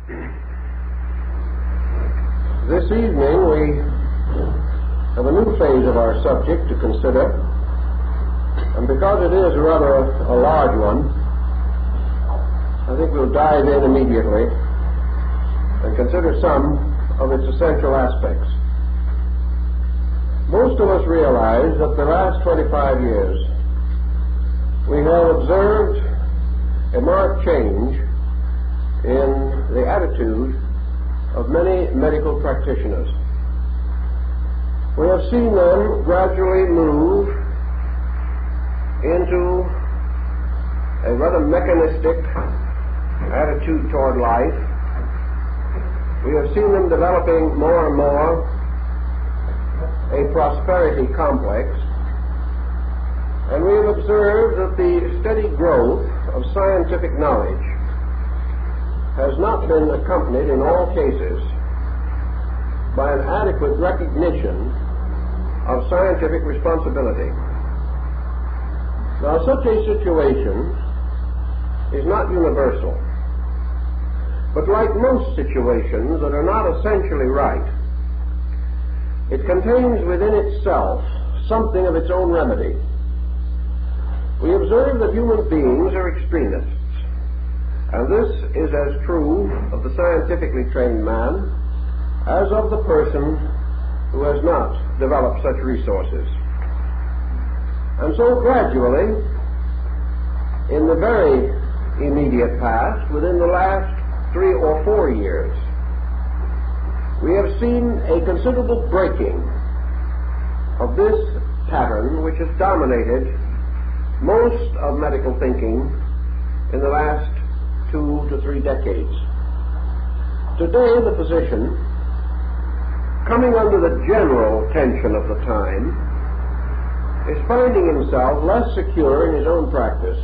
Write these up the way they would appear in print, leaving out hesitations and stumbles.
This evening we have a new phase of our subject to consider, and because it is rather a large one, I think we'll dive in immediately and consider some of its essential aspects. Most of us realize that the last 25 years we have observed a marked change in the attitude of many medical practitioners. We have seen them gradually move into a rather mechanistic attitude toward life. We have seen them developing more and more a prosperity complex, and we have observed that the steady growth of scientific knowledge has not been accompanied in all cases by an adequate recognition of scientific responsibility. Now, such a situation is not universal, but like most situations that are not essentially right, it contains within itself something of its own remedy. We observe that human beings are extremists, and this is as true of the scientifically trained man as of the person who has not developed such resources. And so gradually, in the very immediate past, within the last 3 or 4 years, we have seen a considerable breaking of this pattern which has dominated most of medical thinking in the last 2 to 3 decades. Today, the physician, coming under the general tension of the time, is finding himself less secure in his own practice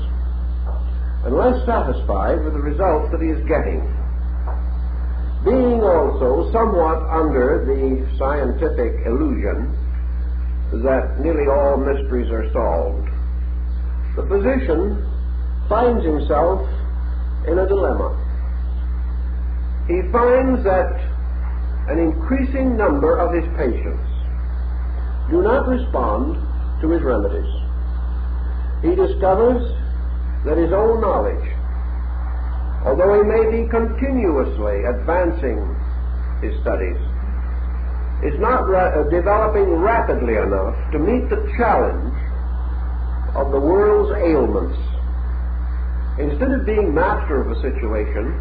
and less satisfied with the results that he is getting, being also somewhat under the scientific illusion that nearly all mysteries are solved. The physician finds himself in a dilemma. He finds that an increasing number of his patients do not respond to his remedies. He discovers that his own knowledge, although he may be continuously advancing his studies, is not developing rapidly enough to meet the challenge of the world's ailments. Instead of being master of a situation,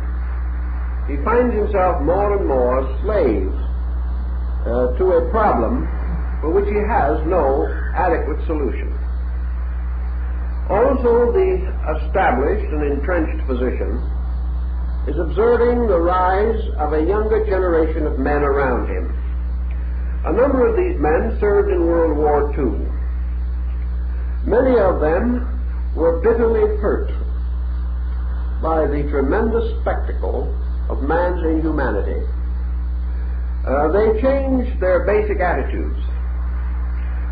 he finds himself more and more slave to a problem for which he has no adequate solution. Also, the established and entrenched physician is observing the rise of a younger generation of men around him. A number of these men served in World War II. Many of them were bitterly hurt by the tremendous spectacle of man's inhumanity. They changed their basic attitudes,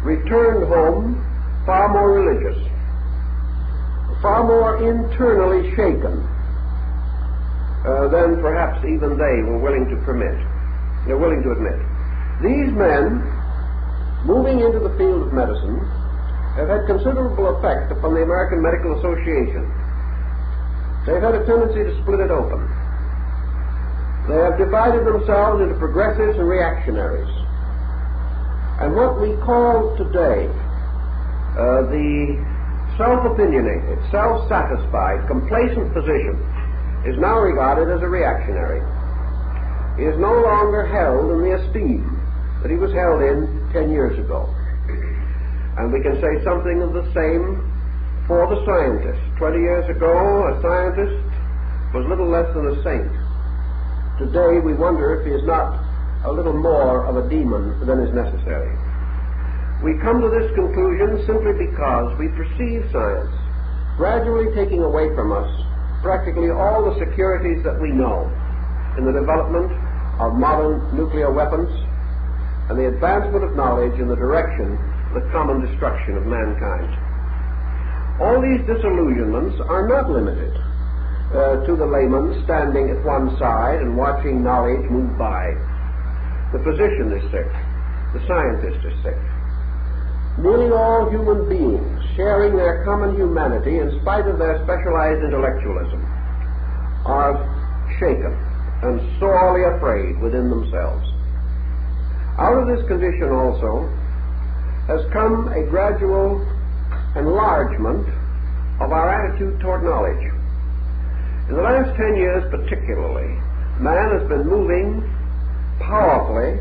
returned home far more religious, far more internally shaken than perhaps even they were willing to admit. These men, moving into the field of medicine, have had considerable effect upon the American Medical Association. They've had a tendency to split it open. They have divided themselves into progressives and reactionaries. And what we call today the self-opinionated, self-satisfied, complacent physician is now regarded as a reactionary. He is no longer held in the esteem that he was held in 10 years ago. And we can say something of the same for the scientist. 20 years ago, a scientist was little less than a saint. Today, we wonder if he is not a little more of a demon than is necessary. We come to this conclusion simply because we perceive science gradually taking away from us practically all the securities that we know in the development of modern nuclear weapons and the advancement of knowledge in the direction of the common destruction of mankind. All these disillusionments are not limited to the layman standing at one side and watching knowledge move by. The physician is sick. The scientist is sick. Nearly all human beings, sharing their common humanity in spite of their specialized intellectualism, are shaken and sorely afraid within themselves. Out of this condition also has come a gradual enlargement of our attitude toward knowledge. In the last 10 years particularly, man has been moving powerfully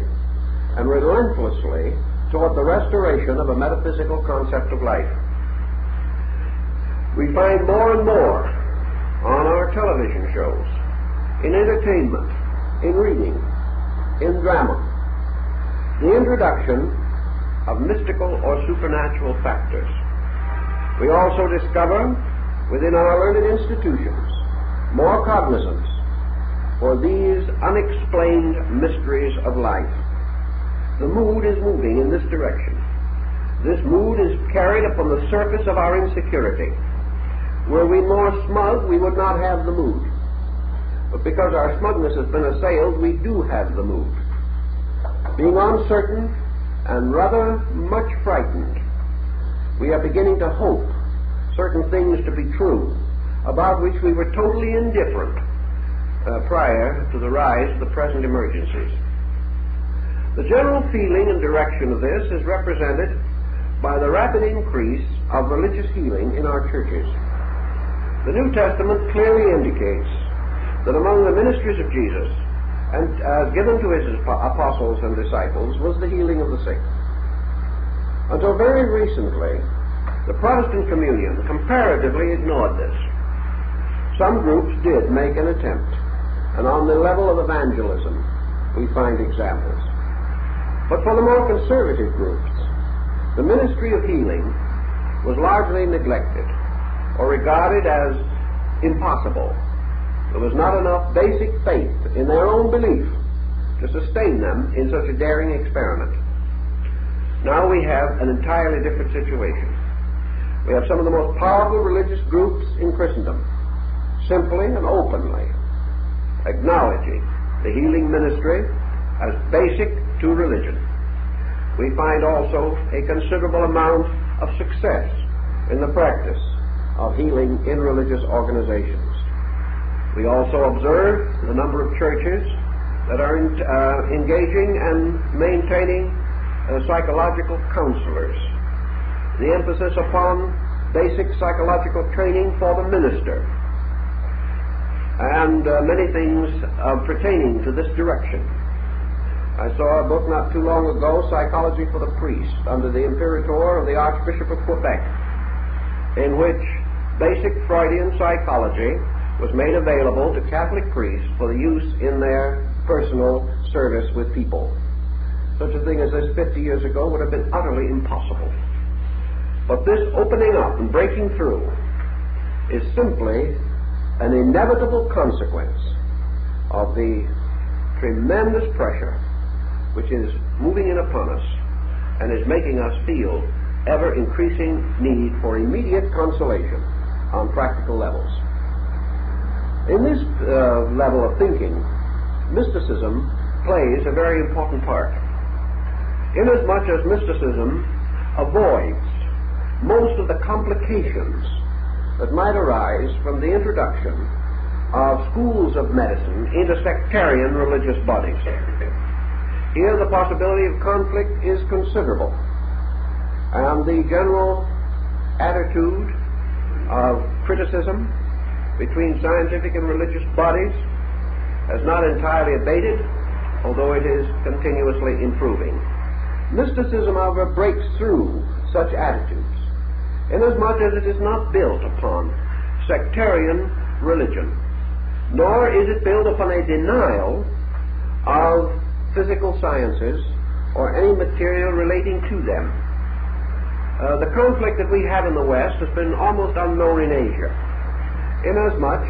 and relentlessly toward the restoration of a metaphysical concept of life. We find more and more on our television shows, in entertainment, in reading, in drama, the introduction of mystical or supernatural factors. We also discover within our learned institutions more cognizance for these unexplained mysteries of life. The mood is moving in this direction. This mood is carried upon the surface of our insecurity. Were we more smug, we would not have the mood. But because our smugness has been assailed, we do have the mood. Being uncertain and rather much frightened, we are beginning to hope certain things to be true about which we were totally indifferent prior to the rise of the present emergencies. The general feeling and direction of this is represented by the rapid increase of religious healing in our churches. The New Testament clearly indicates that among the ministries of Jesus and given to his apostles and disciples was the healing of the sick. Until very recently, the Protestant communion comparatively ignored this. Some groups did make an attempt, and on the level of evangelism we find examples. But for the more conservative groups, the ministry of healing was largely neglected or regarded as impossible. There was not enough basic faith in their own belief to sustain them in such a daring experiment. Now we have an entirely different situation. We have some of the most powerful religious groups in Christendom simply and openly acknowledging the healing ministry as basic to religion. We find also a considerable amount of success in the practice of healing in religious organizations. We also observe the number of churches that are engaging and maintaining psychological counselors, the emphasis upon basic psychological training for the minister, and many things pertaining to this direction. I saw a book not too long ago, Psychology for the Priest, under the Imperator of the Archbishop of Quebec, in which basic Freudian psychology was made available to Catholic priests for the use in their personal service with people. Such a thing as this 50 years ago would have been utterly impossible. But this opening up and breaking through is simply an inevitable consequence of the tremendous pressure which is moving in upon us and is making us feel ever increasing need for immediate consolation on practical levels. In this level of thinking, mysticism plays a very important part, inasmuch as mysticism avoids most of the complications that might arise from the introduction of schools of medicine into sectarian religious bodies. Here the possibility of conflict is considerable, and the general attitude of criticism between scientific and religious bodies has not entirely abated, although it is continuously improving. Mysticism, however, breaks through such attitudes, inasmuch as it is not built upon sectarian religion, nor is it built upon a denial of physical sciences or any material relating to them. The conflict that we have in the West has been almost unknown in Asia, inasmuch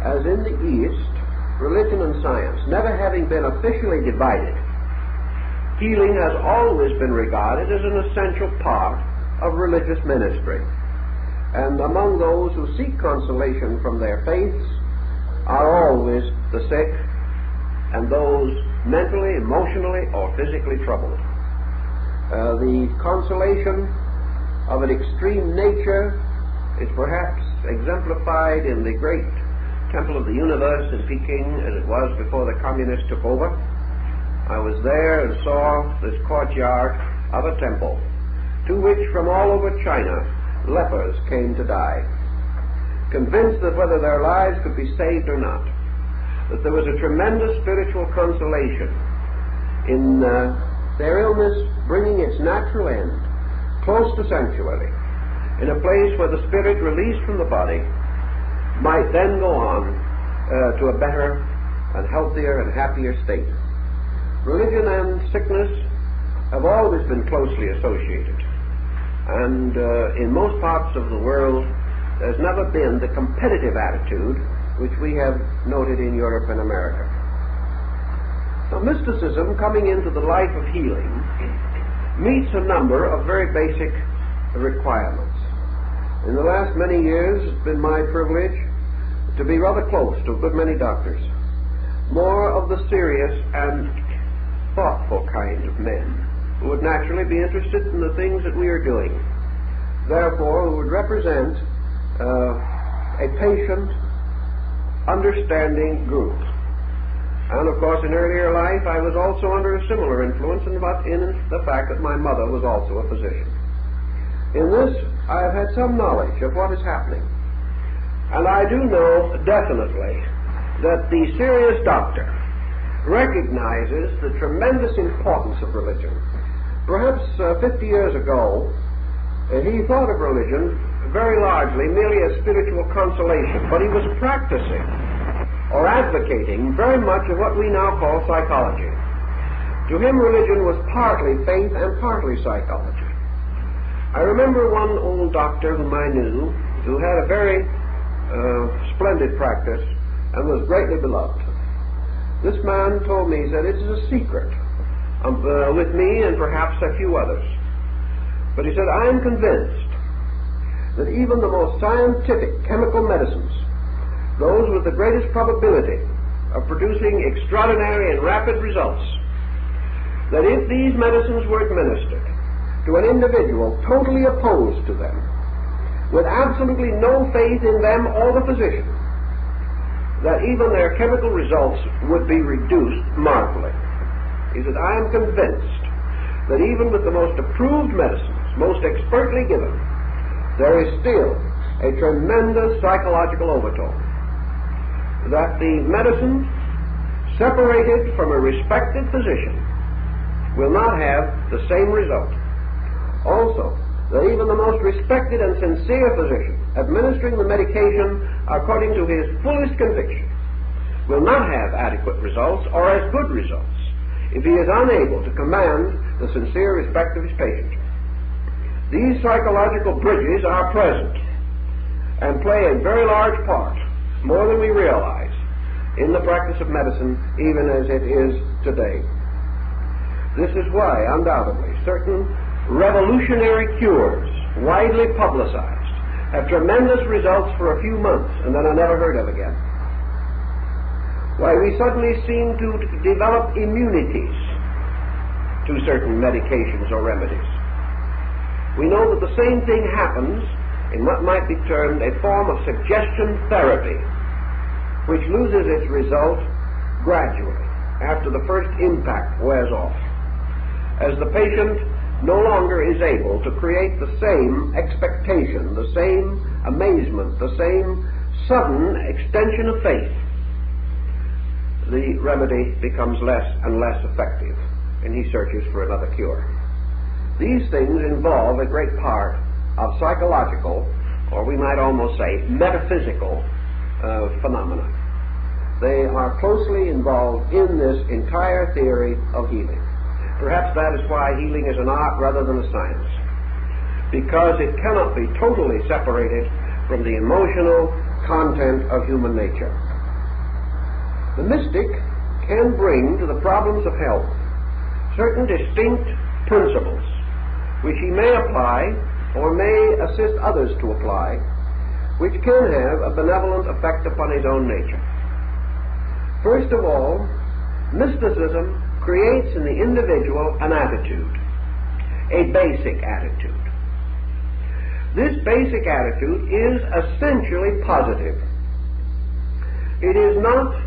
as in the East, religion and science, never having been officially divided, healing has always been regarded as an essential part of religious ministry. And among those who seek consolation from their faiths, are always the sick and those mentally, emotionally, or physically troubled. The consolation of an extreme nature is perhaps exemplified in the great Temple of the Universe in Peking, as it was before the communists took over. I was there and saw this courtyard of a temple to which from all over China lepers came to die, convinced that whether their lives could be saved or not, that there was a tremendous spiritual consolation in their illness bringing its natural end close to sanctuary, in a place where the spirit released from the body might then go on to a better and healthier and happier state. Religion and sickness have always been closely associated, and in most parts of the world there's never been the competitive attitude which we have noted in Europe and America. Now, mysticism, coming into the life of healing, meets a number of very basic requirements. In the last many years, it's been my privilege to be rather close to a good many doctors, more of the serious and thoughtful kind of men who would naturally be interested in the things that we are doing, therefore who would represent a patient, understanding group. And of course, in earlier life, I was also under a similar influence in the fact that my mother was also a physician. In this, I have had some knowledge of what is happening. And I do know definitely that the serious doctor recognizes the tremendous importance of religion. Perhaps 50 years ago, he thought of religion very largely merely as spiritual consolation, but he was practicing or advocating very much of what we now call psychology. To him, religion was partly faith and partly psychology. I remember one old doctor whom I knew who had a very splendid practice and was greatly beloved. This man told me, he said, it is a secret with me and perhaps a few others. But he said, I am convinced that even the most scientific chemical medicines, those with the greatest probability of producing extraordinary and rapid results, that if these medicines were administered to an individual totally opposed to them, with absolutely no faith in them or the physician, that even their chemical results would be reduced markedly. He said, I am convinced that even with the most approved medicines, most expertly given, there is still a tremendous psychological overtone, that the medicine separated from a respected physician will not have the same result. Also, that even the most respected and sincere physician administering the medication according to his fullest conviction will not have adequate results or as good results if he is unable to command the sincere respect of his patient. These psychological bridges are present and play a very large part, more than we realize, in the practice of medicine, even as it is today. This is why, undoubtedly, certain revolutionary cures, widely publicized, have tremendous results for a few months and then are never heard of again. Why we suddenly seem to develop immunities to certain medications or remedies. We know that the same thing happens in what might be termed a form of suggestion therapy, which loses its result gradually after the first impact wears off, as the patient no longer is able to create the same expectation, the same amazement, the same sudden extension of faith. The remedy becomes less and less effective, and he searches for another cure. These things involve a great part of psychological, or we might almost say metaphysical, phenomena. They are closely involved in this entire theory of healing. Perhaps that is why healing is an art rather than a science, because it cannot be totally separated from the emotional content of human nature. The mystic can bring to the problems of health certain distinct principles which he may apply or may assist others to apply, which can have a benevolent effect upon his own nature. First of all, mysticism creates in the individual an attitude, a basic attitude. This basic attitude is essentially positive. It is not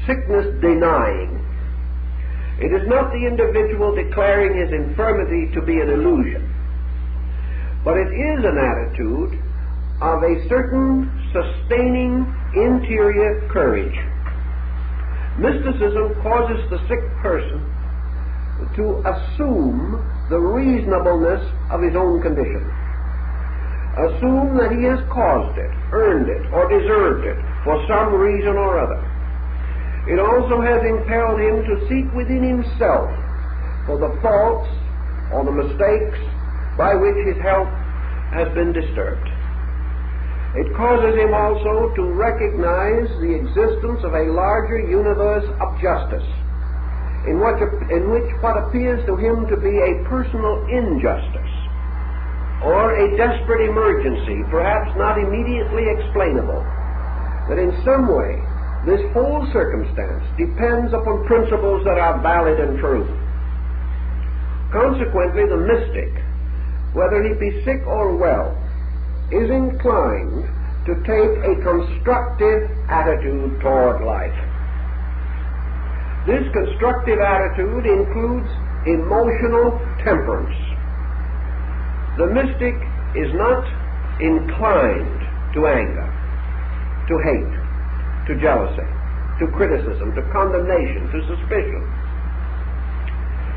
sickness denying. It is not the individual declaring his infirmity to be an illusion, but it is an attitude of a certain sustaining interior courage. Mysticism causes the sick person to assume the reasonableness of his own condition. Assume that he has caused it, earned it, or deserved it for some reason or other. It also has impelled him to seek within himself for the faults or the mistakes by which his health has been disturbed. It causes him also to recognize the existence of a larger universe of justice, in which what appears to him to be a personal injustice or a desperate emergency, perhaps not immediately explainable, that in some way this whole circumstance depends upon principles that are valid and true. Consequently, the mystic, whether he be sick or well, is inclined to take a constructive attitude toward life. This constructive attitude includes emotional temperance. The mystic is not inclined to anger, to hate, to jealousy, to criticism, to condemnation, to suspicion.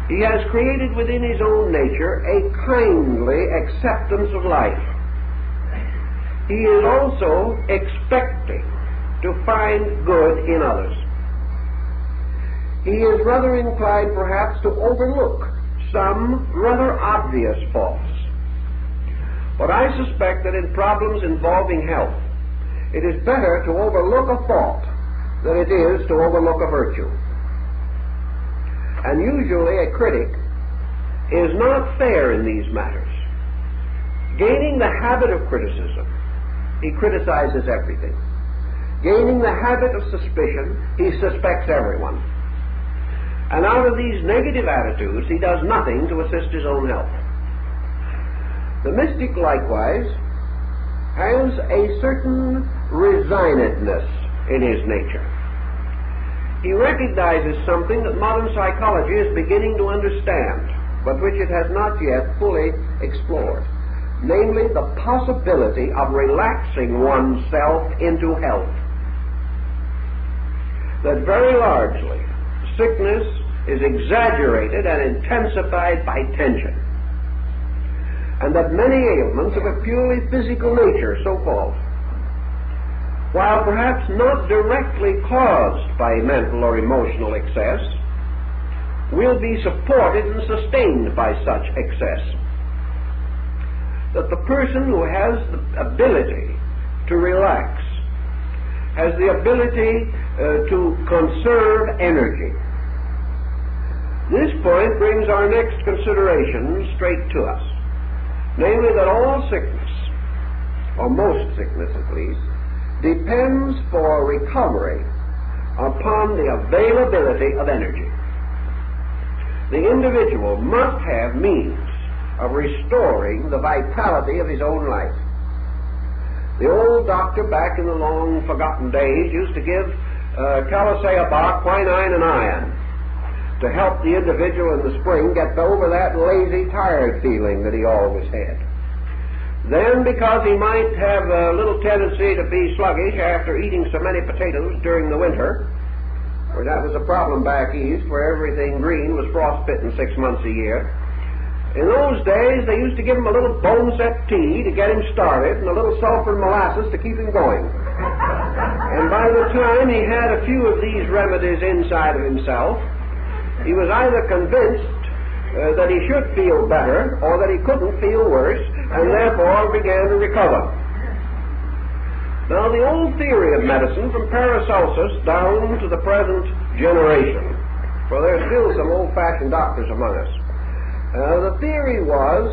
He has created within his own nature a kindly acceptance of life. He is also expecting to find good in others. He is rather inclined perhaps to overlook some rather obvious faults. But I suspect that in problems involving health, it is better to overlook a fault than it is to overlook a virtue. And usually a critic is not fair in these matters. Gaining the habit of criticism, he criticizes everything. Gaining the habit of suspicion, he suspects everyone. And out of these negative attitudes, he does nothing to assist his own health. The mystic, likewise, has a certain resignedness in his nature. He recognizes something that modern psychology is beginning to understand, but which it has not yet fully explored, namely the possibility of relaxing oneself into health. That very largely, sickness is exaggerated and intensified by tension, and that many ailments of a purely physical nature, so-called, while perhaps not directly caused by mental or emotional excess, will be supported and sustained by such excess. That the person who has the ability to relax has the ability to conserve energy. This point brings our next consideration straight to us, namely that all sickness, or most sickness at least, depends for recovery upon the availability of energy. The individual must have means of restoring the vitality of his own life. The old doctor back in the long forgotten days used to give calisaya bark, quinine, and iron to help the individual in the spring get over that lazy, tired feeling that he always had. Then, because he might have a little tendency to be sluggish after eating so many potatoes during the winter, where that was a problem back east, where everything green was frostbitten 6 months a year, in those days they used to give him a little bone-set tea to get him started and a little sulfur and molasses to keep him going. And by the time he had a few of these remedies inside of himself, he was either convinced that he should feel better or that he couldn't feel worse, and therefore began to recover. Now, the old theory of medicine from Paracelsus down to the present generation, for there are still some old-fashioned doctors among us, the theory was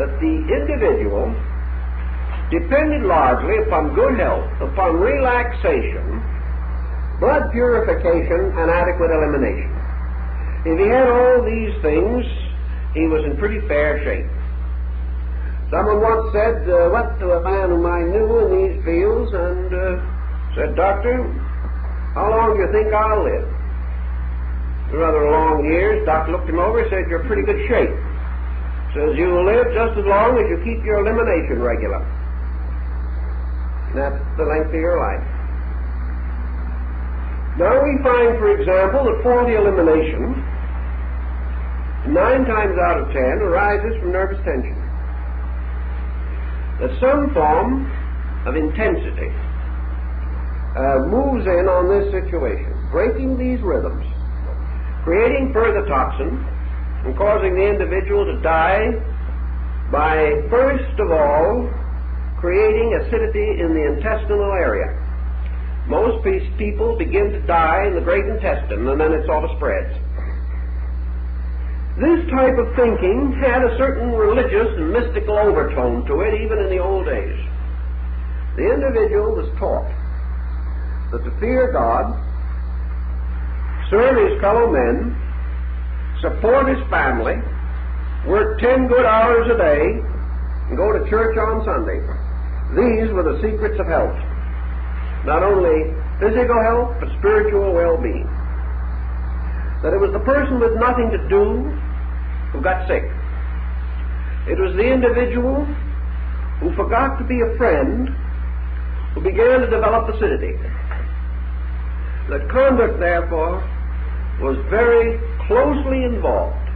that the individual depended largely upon good health, upon relaxation, blood purification, and adequate elimination. If he had all these things, he was in pretty fair shape. Someone once said, what to a man whom I knew in these fields, and said, "Doctor, how long do you think I'll live?" Rather long years. Doctor looked him over and said, "You're in pretty good shape." Says, "You will live just as long as you keep your elimination regular." And that's the length of your life. Now we find, for example, that faulty elimination, 9 times out of 10, arises from nervous tension. That some form of intensity moves in on this situation, breaking these rhythms, creating further toxin, and causing the individual to die by, first of all, creating acidity in the intestinal area. Most people begin to die in the great intestine, and then it sort of spreads. This type of thinking had a certain religious and mystical overtone to it, even in the old days. The individual was taught that to fear God, serve his fellow men, support his family, work 10 good hours a day, and go to church on Sunday. These were the secrets of health. Not only physical health, but spiritual well-being. That it was the person with nothing to do who got sick. It was the individual who forgot to be a friend who began to develop acidity. That conduct, therefore, was very closely involved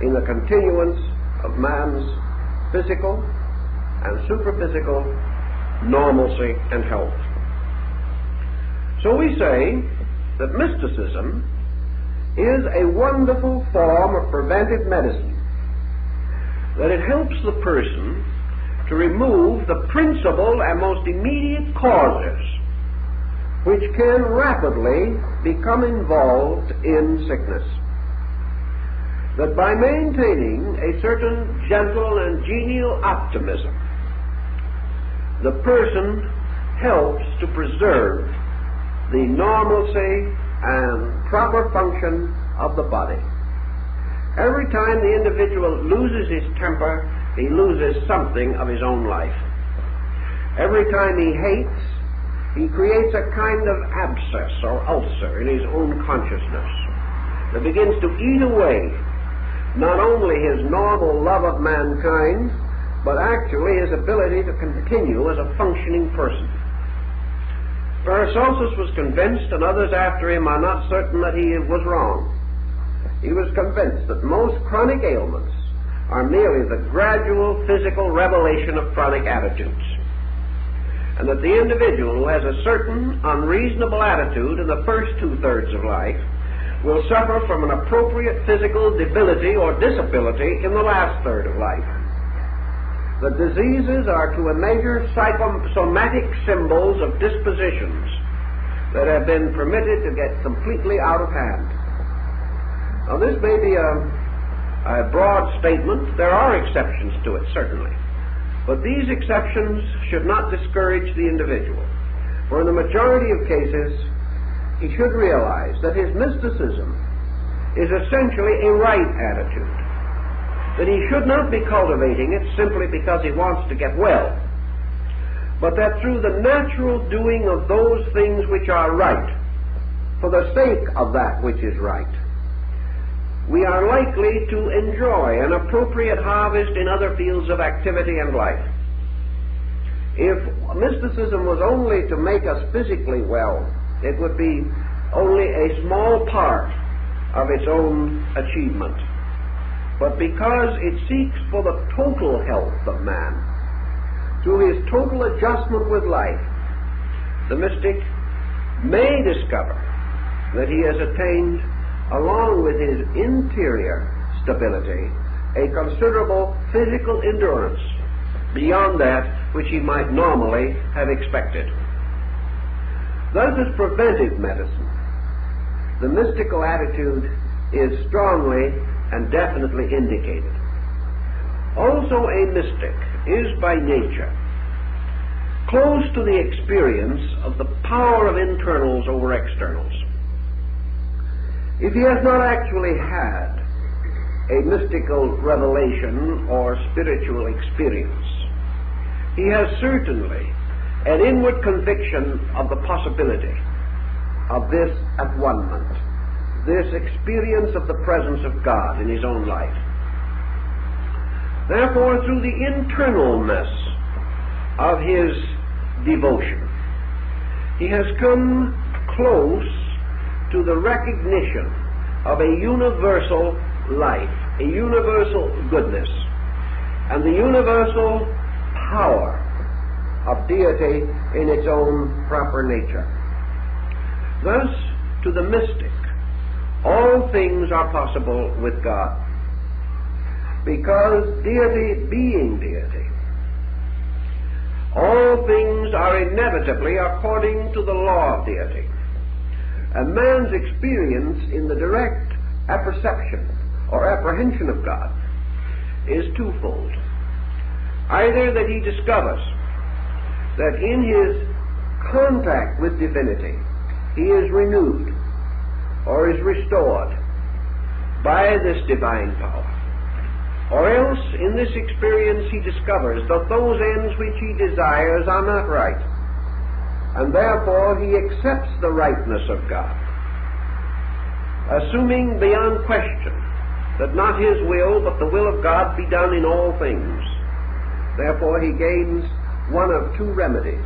in the continuance of man's physical and superphysical normalcy and health. So we say that mysticism is a wonderful form of preventive medicine, that it helps the person to remove the principal and most immediate causes which can rapidly become involved in sickness. That by maintaining a certain gentle and genial optimism, the person helps to preserve the normalcy and proper function of the body. Every time the individual loses his temper, he loses something of his own life. Every time he hates, he creates a kind of abscess or ulcer in his own consciousness that begins to eat away not only his normal love of mankind, but actually his ability to continue as a functioning person. Paracelsus was convinced, and others after him are not certain that he was wrong. He was convinced that most chronic ailments are merely the gradual physical revelation of chronic attitudes, and that the individual who has a certain unreasonable attitude in the first 2/3 of life will suffer from an appropriate physical debility or disability in the last third of life. The diseases are to a measure psychosomatic symbols of dispositions that have been permitted to get completely out of hand. Now this may be a broad statement. There are exceptions to it, certainly. But these exceptions should not discourage the individual. For in the majority of cases, he should realize that his mysticism is essentially a right attitude, that he should not be cultivating it simply because he wants to get well, but that through the natural doing of those things which are right, for the sake of that which is right, we are likely to enjoy an appropriate harvest in other fields of activity and life. If mysticism was only to make us physically well, it would be only a small part of its own achievement. But because it seeks for the total health of man, through his total adjustment with life, the mystic may discover that he has attained, along with his interior stability, a considerable physical endurance beyond that which he might normally have expected. Thus, as preventive medicine, the mystical attitude is strongly and definitely indicated. Also, a mystic is by nature close to the experience of the power of internals over externals. If he has not actually had a mystical revelation or spiritual experience, he has certainly an inward conviction of the possibility of this at-one-ment, this experience of the presence of God in his own life. Therefore, through the internalness of his devotion, he has come close to the recognition of a universal life, a universal goodness, and the universal power of deity in its own proper nature. Thus, to the mystic, all things are possible with God, because deity being deity, all things are inevitably according to the law of deity. And man's experience in the direct apperception or apprehension of God is twofold. Either that he discovers that in his contact with divinity he is renewed or is restored by this divine power, or else in this experience he discovers that those ends which he desires are not right, and therefore he accepts the rightness of God, assuming beyond question that not his will but the will of God be done in all things. Therefore he gains one of two remedies: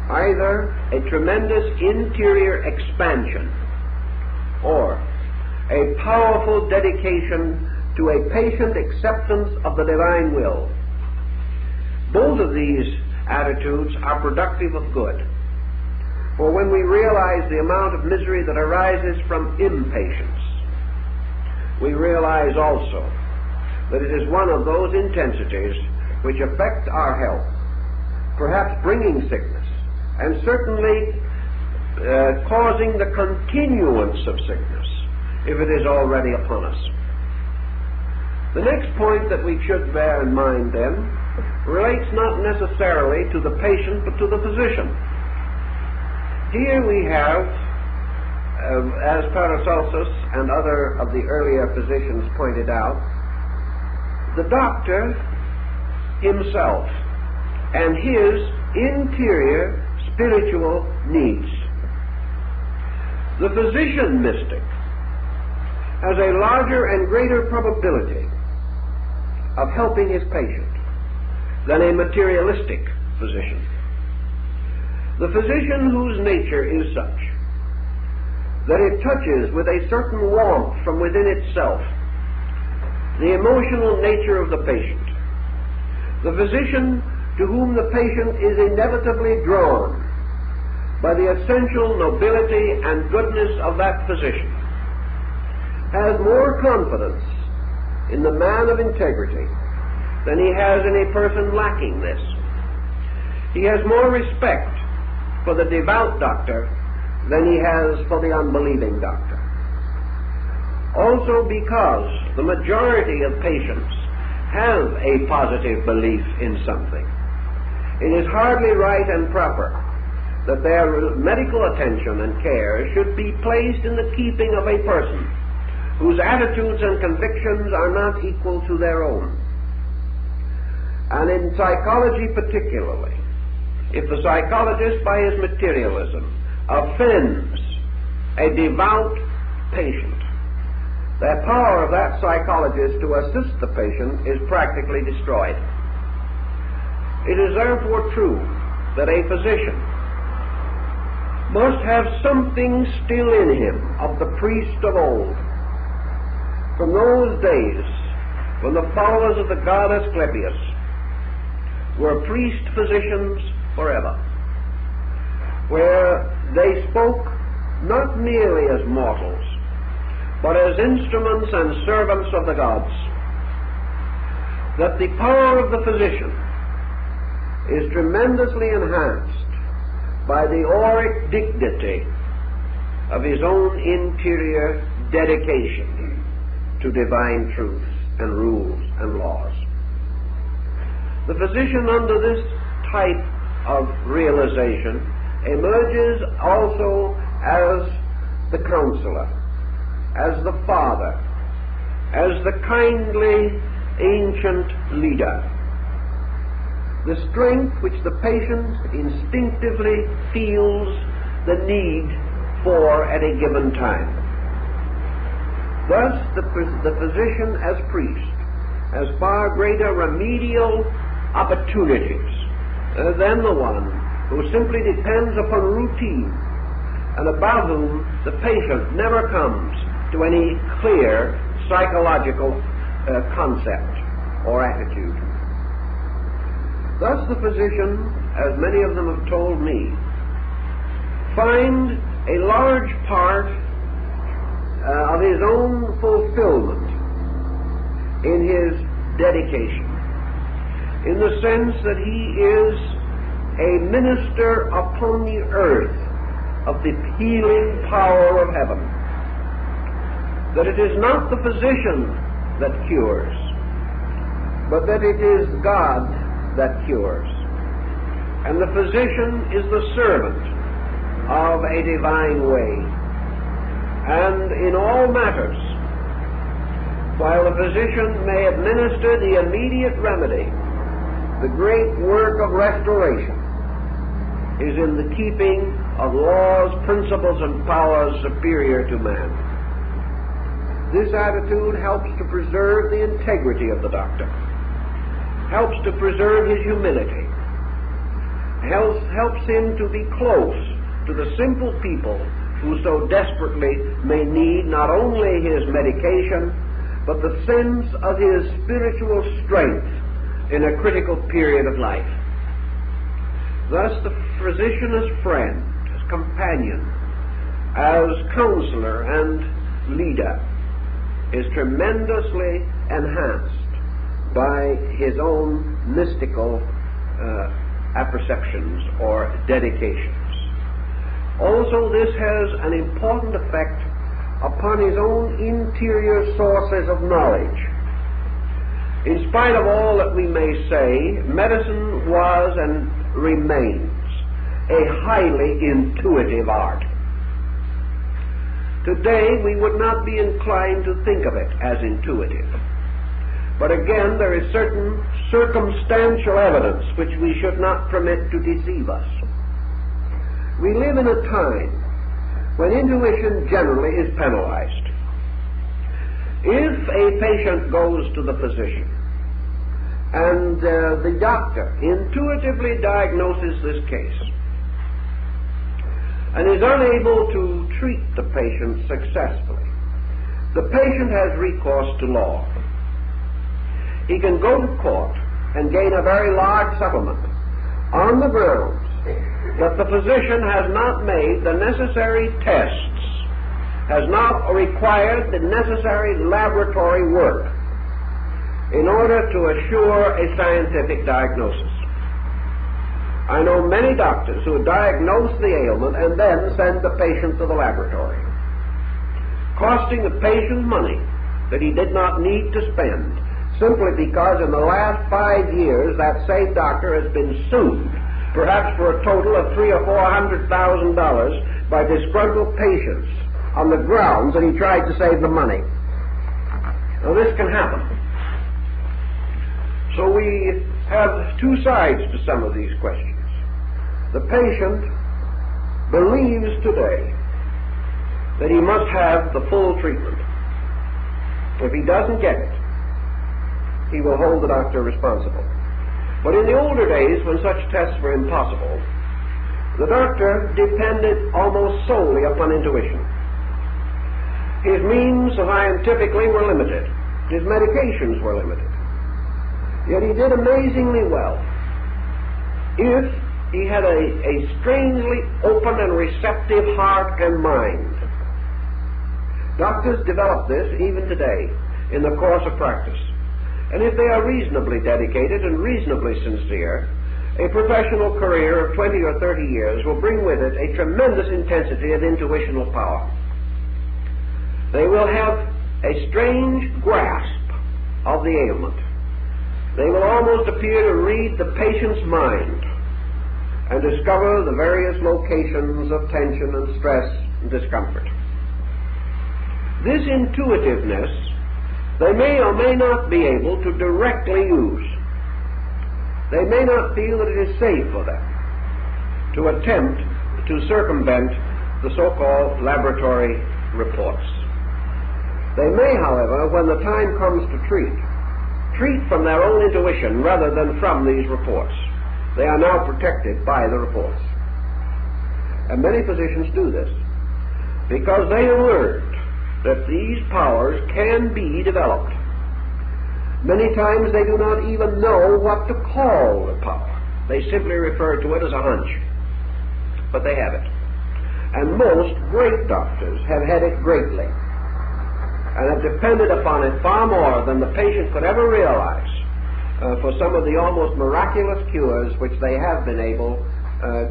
either a tremendous interior expansion or a powerful dedication to a patient acceptance of the divine will. Both of these attitudes are productive of good. For when we realize the amount of misery that arises from impatience, we realize also that it is one of those intensities which affect our health, perhaps bringing sickness, and certainly causing the continuance of sickness if it is already upon us. The next point that we should bear in mind then relates not necessarily to the patient but to the physician. Here we have, as Paracelsus and other of the earlier physicians pointed out, the doctor himself and his interior spiritual needs. The physician mystic has a larger and greater probability of helping his patient than a materialistic physician. The physician whose nature is such that it touches with a certain warmth from within itself the emotional nature of the patient, the physician to whom the patient is inevitably drawn by the essential nobility and goodness of that physician, has more confidence in the man of integrity than he has in a person lacking this. He has more respect for the devout doctor than he has for the unbelieving doctor. Also because the majority of patients have a positive belief in something, it is hardly right and proper that their medical attention and care should be placed in the keeping of a person whose attitudes and convictions are not equal to their own. And in psychology particularly, if the psychologist by his materialism offends a devout patient, the power of that psychologist to assist the patient is practically destroyed. It is therefore true that a physician must have something still in him of the priest of old, from those days when the followers of the god Asclepius were priest-physicians forever, where they spoke not merely as mortals, but as instruments and servants of the gods, that the power of the physician is tremendously enhanced by the auric dignity of his own interior dedication to divine truths and rules and laws. The physician under this type of realization, emerges also as the counselor, as the father, as the kindly ancient leader. The strength which the patient instinctively feels the need for at a given time. Thus, the physician as priest has far greater remedial opportunities than the one who simply depends upon routine and about whom the patient never comes to any clear psychological concept or attitude. Thus the physician, as many of them have told me, find a large part of his own fulfillment in his dedication, in the sense that he is a minister upon the earth of the healing power of heaven. That it is not the physician that cures, but that it is God that cures. And the physician is the servant of a divine way. And in all matters, while the physician may administer the immediate remedy, the great work of restoration is in the keeping of laws, principles, and powers superior to man. This attitude helps to preserve the integrity of the doctor, helps to preserve his humility, helps him to be close to the simple people who so desperately may need not only his medication, but the sense of his spiritual strength in a critical period of life. Thus the physician as friend, as companion, as counselor and leader is tremendously enhanced by his own mystical apperceptions or dedications. Also, this has an important effect upon his own interior sources of knowledge. In spite of all that we may say, medicine was and remains a highly intuitive art. Today, we would not be inclined to think of it as intuitive. But again, there is certain circumstantial evidence which we should not permit to deceive us. We live in a time when intuition generally is penalized. If a patient goes to the physician and the doctor intuitively diagnoses this case and is unable to treat the patient successfully, the patient has recourse to law. He can go to court and gain a very large settlement on the grounds that the physician has not made the necessary tests, has not required the necessary laboratory work in order to assure a scientific diagnosis. I know many doctors who diagnose the ailment and then send the patient to the laboratory, costing the patient money that he did not need to spend, simply because in the last 5 years that same doctor has been sued, perhaps for a total of $300,000 or $400,000 by disgruntled patients on the grounds that he tried to save the money. Now this can happen. So we have two sides to some of these questions. The patient believes today that he must have the full treatment. If he doesn't get it, he will hold the doctor responsible. But in the older days, when such tests were impossible, the doctor depended almost solely upon intuition. His means scientifically were limited. His medications were limited. Yet he did amazingly well if he had a strangely open and receptive heart and mind. Doctors develop this even today in the course of practice. And if they are reasonably dedicated and reasonably sincere, a professional career of 20 or 30 years will bring with it a tremendous intensity of intuitional power. They will have a strange grasp of the ailment. They will almost appear to read the patient's mind. and discover the various locations of tension and stress and discomfort. This intuitiveness they may or may not be able to directly use. They may not feel that it is safe for them to attempt to circumvent the so-called laboratory reports. They may, however, when the time comes to treat from their own intuition rather than from these reports. They are now protected by the reports. And many physicians do this because they have learned that these powers can be developed. Many times they do not even know what to call the power. They simply refer to it as a hunch. But they have it. And most great doctors have had it greatly and have depended upon it far more than the patient could ever realize for some of the almost miraculous cures which they have been able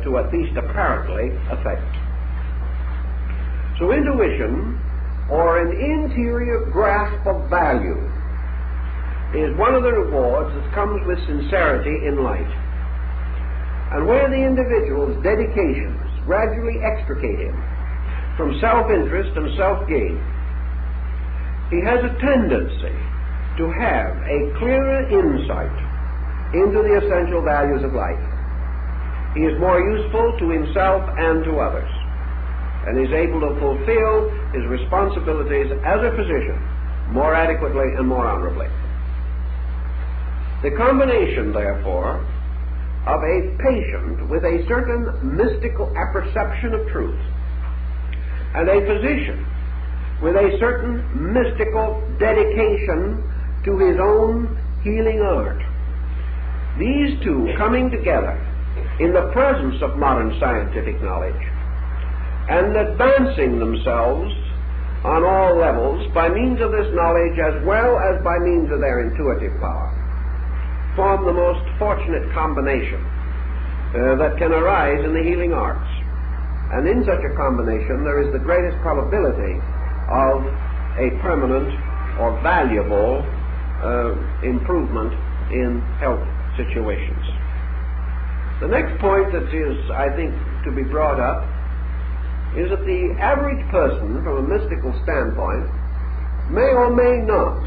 to at least apparently effect. So intuition, or an interior grasp of value, is one of the rewards that comes with sincerity in life. And where the individual's dedications gradually extricate him from self-interest and self-gain, he has a tendency to have a clearer insight into the essential values of life. He is more useful to himself and to others, and is able to fulfill his responsibilities as a physician more adequately and more honorably. The combination, therefore, of a patient with a certain mystical apperception of truth and a physician with a certain mystical dedication to his own healing art, these two coming together in the presence of modern scientific knowledge and advancing themselves on all levels by means of this knowledge as well as by means of their intuitive power, form the most fortunate combination that can arise in the healing arts. And in such a combination there is the greatest probability of a permanent or valuable improvement in health situations. The next point that is, I think, to be brought up is that the average person, from a mystical standpoint, may or may not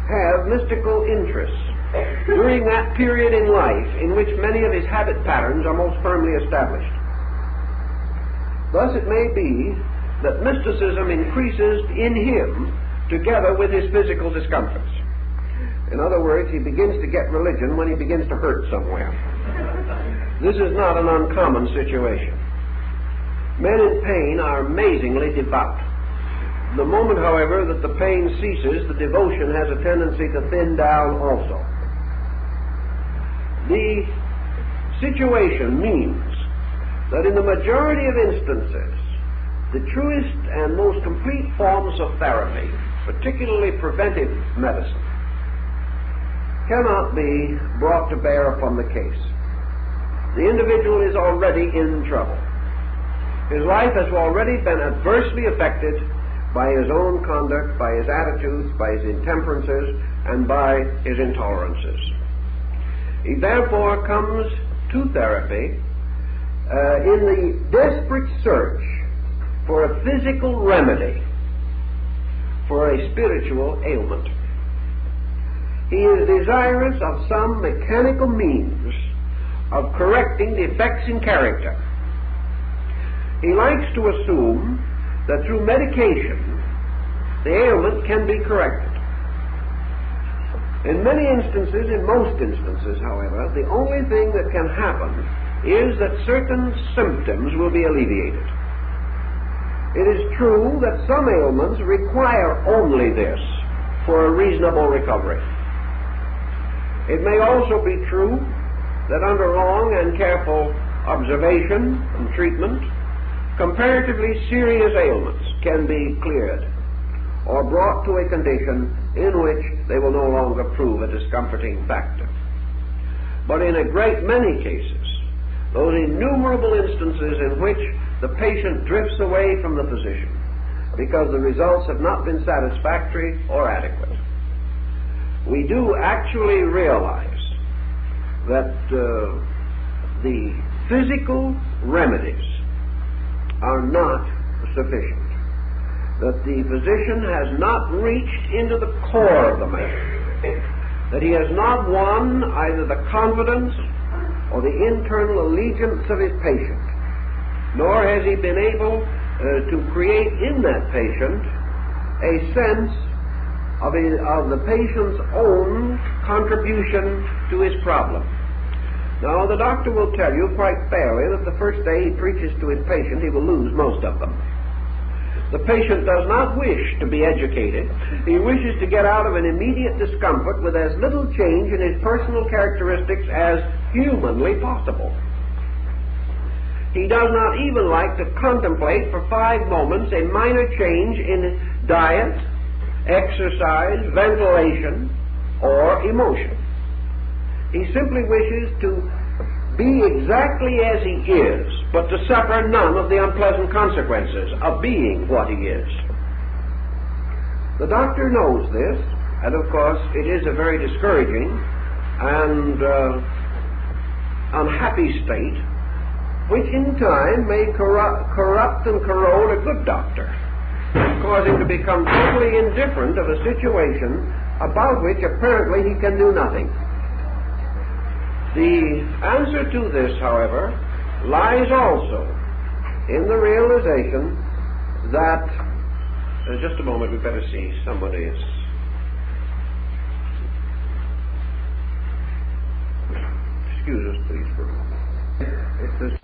have mystical interests during that period in life in which many of his habit patterns are most firmly established. Thus it may be that mysticism increases in him together with his physical discomforts. In other words, he begins to get religion when he begins to hurt somewhere. This is not an uncommon situation. Men in pain are amazingly devout. The moment, however, that the pain ceases, the devotion has a tendency to thin down also. The situation means that in the majority of instances, the truest and most complete forms of therapy, particularly preventive medicine, cannot be brought to bear upon the case. The individual is already in trouble. His life has already been adversely affected by his own conduct, by his attitudes, by his intemperances, and by his intolerances. He therefore comes to therapy in the desperate search for a physical remedy for a spiritual ailment. He is desirous of some mechanical means of correcting defects in character. He likes to assume that through medication the ailment can be corrected. In many instances, in most instances, however, the only thing that can happen is that certain symptoms will be alleviated. It is true that some ailments require only this for a reasonable recovery. It may also be true that under long and careful observation and treatment, comparatively serious ailments can be cleared or brought to a condition in which they will no longer prove a discomforting factor. But in a great many cases, those innumerable instances in which the patient drifts away from the physician because the results have not been satisfactory or adequate, we do actually realize that the physical remedies are not sufficient, that the physician has not reached into the core of the man, that he has not won either the confidence or the internal allegiance of his patient, nor has he been able to create in that patient a sense of the patient's own contribution to his problem. Now, the doctor will tell you quite fairly that the first day he preaches to his patient, he will lose most of them. The patient does not wish to be educated. He wishes to get out of an immediate discomfort with as little change in his personal characteristics as humanly possible. He does not even like to contemplate for 5 moments a minor change in diet, exercise, ventilation, or emotion. He simply wishes to be exactly as he is, but to suffer none of the unpleasant consequences of being what he is. The doctor knows this, and of course it is a very discouraging and unhappy state, which in time may corrupt and corrode a good doctor, and cause him to become totally indifferent of a situation about which apparently he can do nothing. The answer to this, however, lies also in the realization that, just a moment, we better see, somebody is, excuse us please for a moment.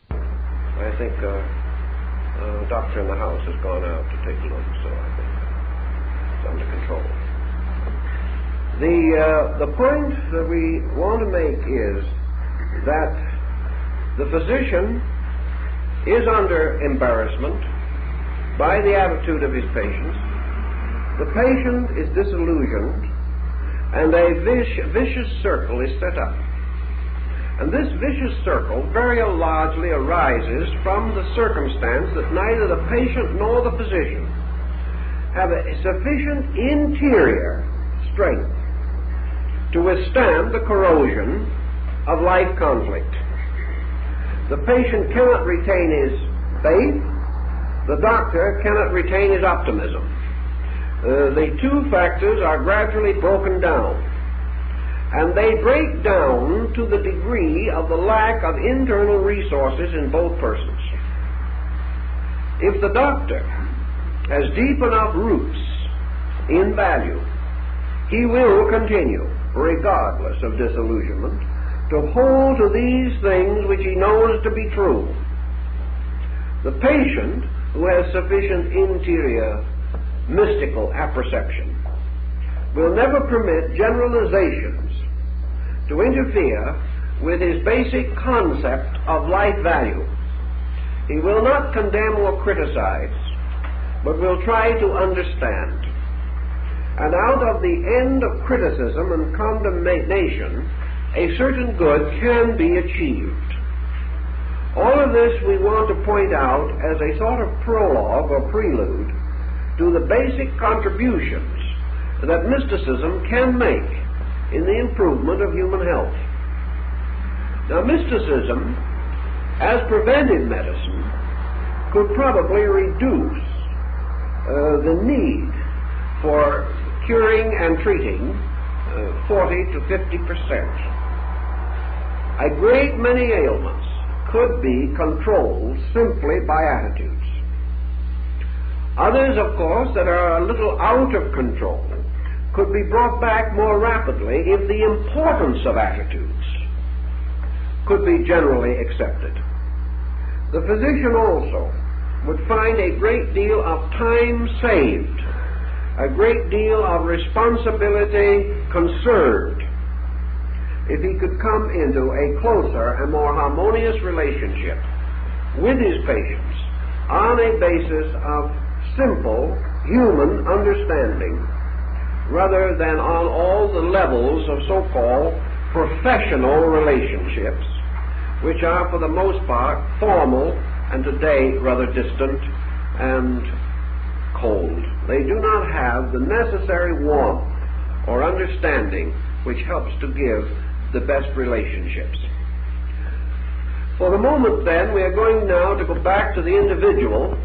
I think a doctor in the house has gone out to take a look, so I think it's under control. The point that we want to make is that the physician is under embarrassment by the attitude of his patients. The patient is disillusioned, and a vicious circle is set up. And this vicious circle very largely arises from the circumstance that neither the patient nor the physician have a sufficient interior strength to withstand the corrosion of life conflict. The patient cannot retain his faith. The doctor cannot retain his optimism. The two factors are gradually broken down, and they break down to the degree of the lack of internal resources in both persons. If the doctor has deep enough roots in value, he will continue, regardless of disillusionment, to hold to these things which he knows to be true. The patient who has sufficient interior mystical apperception will never permit generalizations to interfere with his basic concept of life value. He will not condemn or criticize, but will try to understand. And out of the end of criticism and condemnation, a certain good can be achieved. All of this we want to point out as a sort of prologue or prelude to the basic contributions that mysticism can make in the improvement of human health. Now, mysticism, as preventive medicine, could probably reduce the need for curing and treating 40 to 50%. A great many ailments could be controlled simply by attitudes. Others, of course, that are a little out of control could be brought back more rapidly if the importance of attitudes could be generally accepted. The physician also would find a great deal of time saved, a great deal of responsibility conserved, if he could come into a closer and more harmonious relationship with his patients on a basis of simple human understanding, rather than on all the levels of so-called professional relationships, which are for the most part formal and today rather distant and cold. They do not have the necessary warmth or understanding which helps to give the best relationships. For the moment, then, we are going now to go back to the individual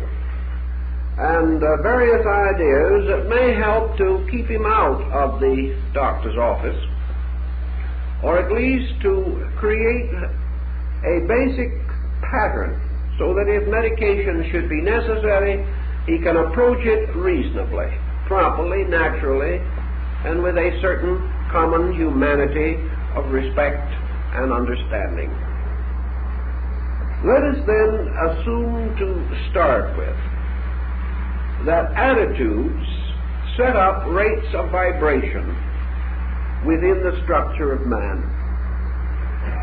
and various ideas that may help to keep him out of the doctor's office, or at least to create a basic pattern so that if medication should be necessary, he can approach it reasonably, properly, naturally, and with a certain common humanity of respect and understanding. Let us then assume to start with that attitudes set up rates of vibration within the structure of man.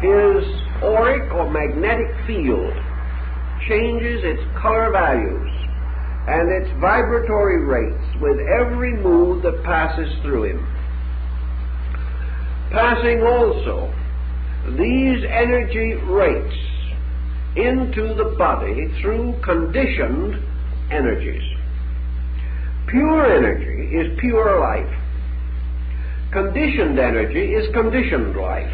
His auric or magnetic field changes its color values and its vibratory rates with every mood that passes through him. Passing also these energy rates into the body through conditioned energies. Pure energy is pure life. Conditioned energy is conditioned life.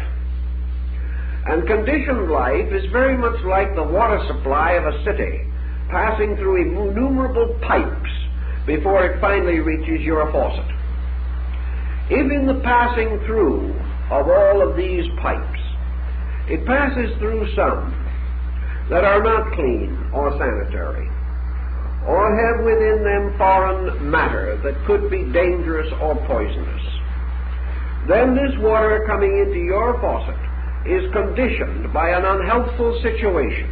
And conditioned life is very much like the water supply of a city, passing through innumerable pipes before it finally reaches your faucet. If in the passing through of all of these pipes, it passes through some that are not clean or sanitary, or have within them foreign matter that could be dangerous or poisonous, then this water coming into your faucet is conditioned by an unhealthful situation.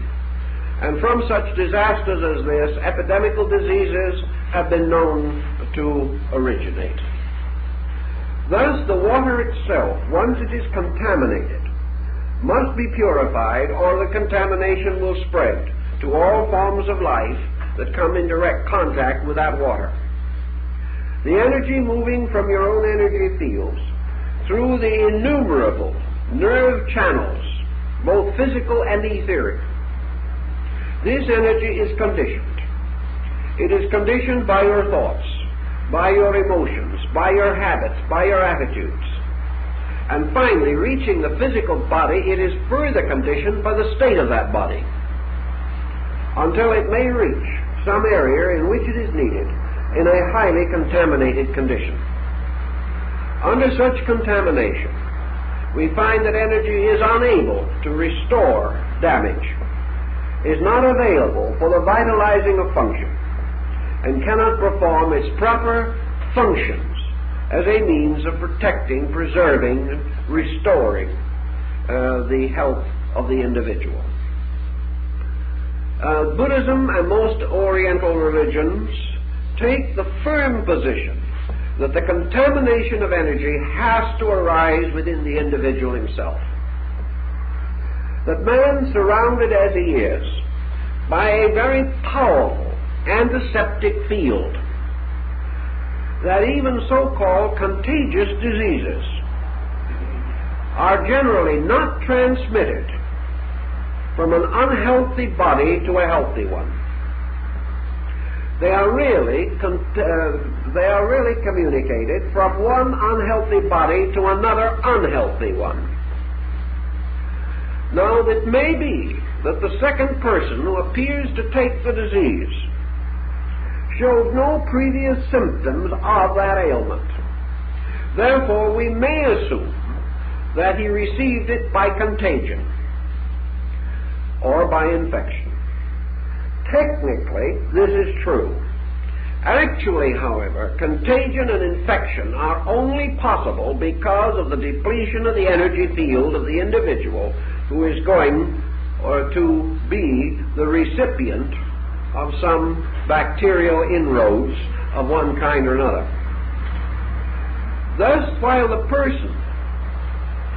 And from such disasters as this, epidemical diseases have been known to originate. Thus, the water itself, once it is contaminated, must be purified, or the contamination will spread to all forms of life that come in direct contact with that water. The energy moving from your own energy fields through the innumerable nerve channels, both physical and etheric, this energy is conditioned. It is conditioned by your thoughts, by your emotions, by your habits, by your attitudes. And finally, reaching the physical body, it is further conditioned by the state of that body, until it may reach some area in which it is needed in a highly contaminated condition. Under such contamination, we find that energy is unable to restore damage, is not available for the vitalizing of function, and cannot perform its proper functions as a means of protecting, preserving, and restoring the health of the individual. Buddhism and most Oriental religions take the firm position that the contamination of energy has to arise within the individual himself. That man, surrounded as he is by a very powerful antiseptic field, that even so-called contagious diseases are generally not transmitted from an unhealthy body to a healthy one. They are really communicated from one unhealthy body to another unhealthy one. Now, it may be that the second person who appears to take the disease showed no previous symptoms of that ailment. Therefore, we may assume that he received it by contagion or by infection. Technically, this is true. Actually, however, contagion and infection are only possible because of the depletion of the energy field of the individual who is going to be the recipient of some bacterial inroads of one kind or another. Thus, while the person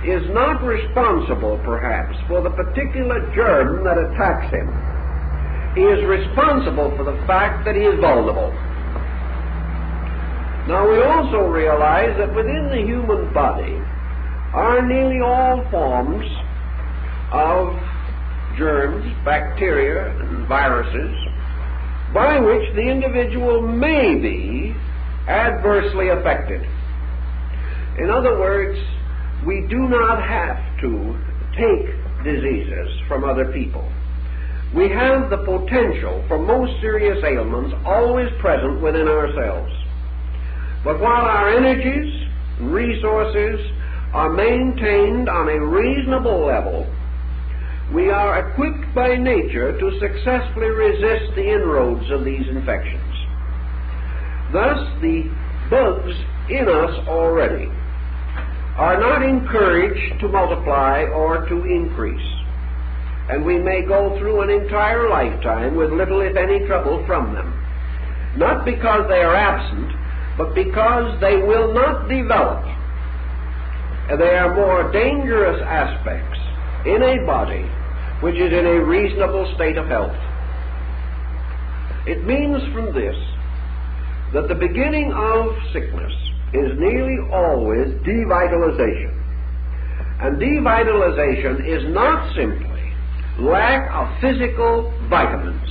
is not responsible, perhaps, for the particular germ that attacks him, he is responsible for the fact that he is vulnerable. Now, we also realize that within the human body are nearly all forms of germs, bacteria, and viruses by which the individual may be adversely affected. In other words, we do not have to take diseases from other people. We have the potential for most serious ailments always present within ourselves. But while our energies and resources are maintained on a reasonable level, we are equipped by nature to successfully resist the inroads of these infections. Thus, the bugs in us already are not encouraged to multiply or to increase, and we may go through an entire lifetime with little, if any, trouble from them. Not because they are absent, but because they will not develop. They are more dangerous aspects in a body which is in a reasonable state of health. It means from this that the beginning of sickness is nearly always devitalization. And devitalization is not simply lack of physical vitamins.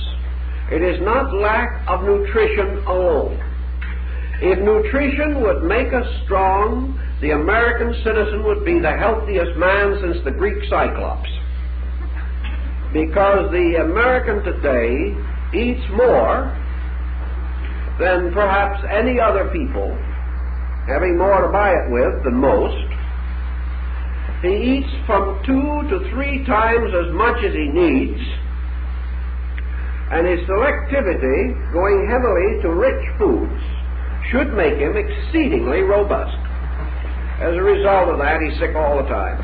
It is not lack of nutrition alone. If nutrition would make us strong, the American citizen would be the healthiest man since the Greek Cyclops. Because the American today eats more than perhaps any other people, having more to buy it with than most. He eats from 2 to 3 times as much as he needs, and his selectivity, going heavily to rich foods, should make him exceedingly robust. As a result of that, he's sick all the time.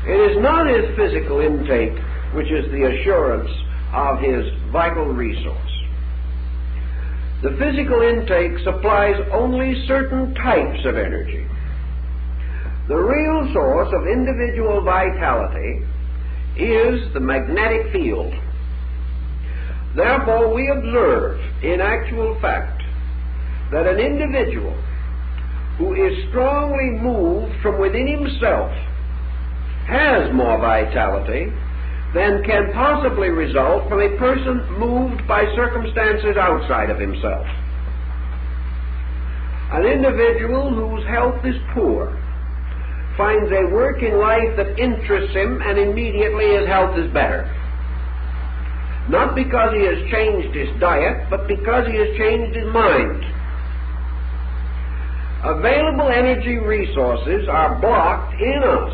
It is not his physical intake which is the assurance of his vital resource. The physical intake supplies only certain types of energy. The real source of individual vitality is the magnetic field. Therefore, we observe in actual fact that an individual who is strongly moved from within himself has more vitality than can possibly result from a person moved by circumstances outside of himself. An individual whose health is poor finds a work in life that interests him, and immediately his health is better. Not because he has changed his diet, but because he has changed his mind. Available energy resources are blocked in us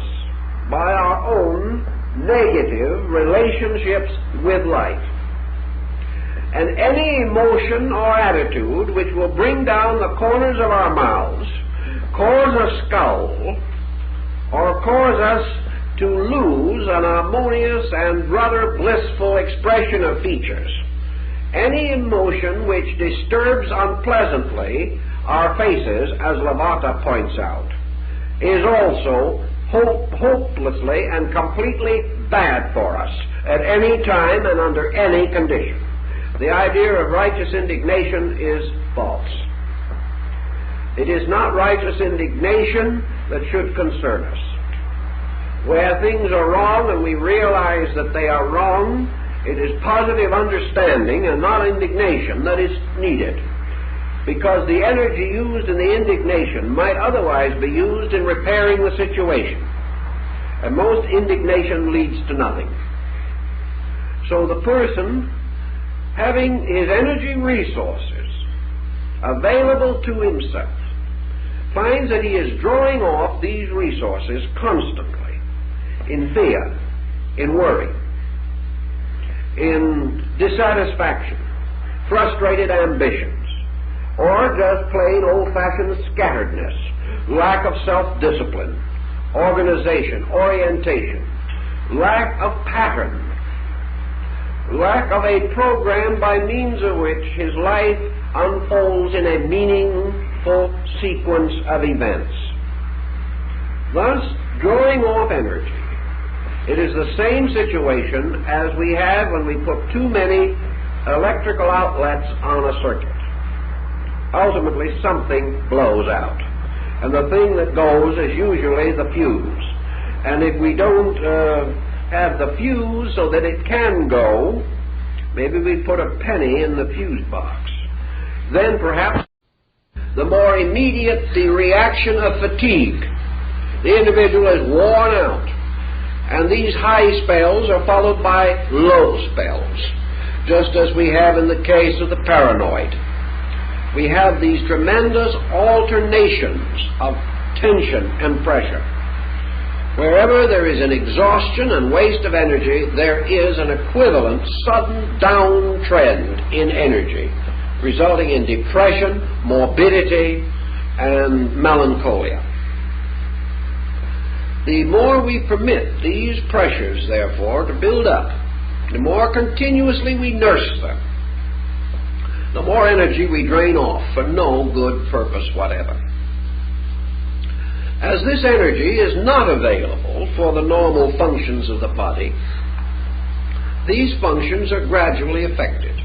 by our own negative relationships with life. And any emotion or attitude which will bring down the corners of our mouths, cause a scowl, or cause us to lose an harmonious and rather blissful expression of features, any emotion which disturbs unpleasantly our faces, as Lavater points out, is also hopelessly and completely bad for us at any time and under any condition. The idea of righteous indignation is false. It is not righteous indignation that should concern us. Where things are wrong and we realize that they are wrong, it is positive understanding and not indignation that is needed, because the energy used in the indignation might otherwise be used in repairing the situation, and most indignation leads to nothing. So the person, having his energy resources available to himself, finds that he is drawing off these resources constantly in fear, in worry, in dissatisfaction, frustrated ambitions, or just plain old-fashioned scatteredness, lack of self-discipline, organization, orientation, lack of pattern, lack of a program by means of which his life unfolds in a meaningful sequence of events. Thus, drawing off energy, it is the same situation as we have when we put too many electrical outlets on a circuit. Ultimately, something blows out, and the thing that goes is usually the fuse. And if we don't have the fuse so that it can go, maybe we put a penny in the fuse box. Then perhaps the more immediate the reaction of fatigue. The individual is worn out. And these high spells are followed by low spells, just as we have in the case of the paranoid. We have these tremendous alternations of tension and pressure. Wherever there is an exhaustion and waste of energy, there is an equivalent sudden downtrend in energy, resulting in depression, morbidity, and melancholia. The more we permit these pressures, therefore, to build up, the more continuously we nurse them, the more energy we drain off for no good purpose whatever. As this energy is not available for the normal functions of the body, these functions are gradually affected.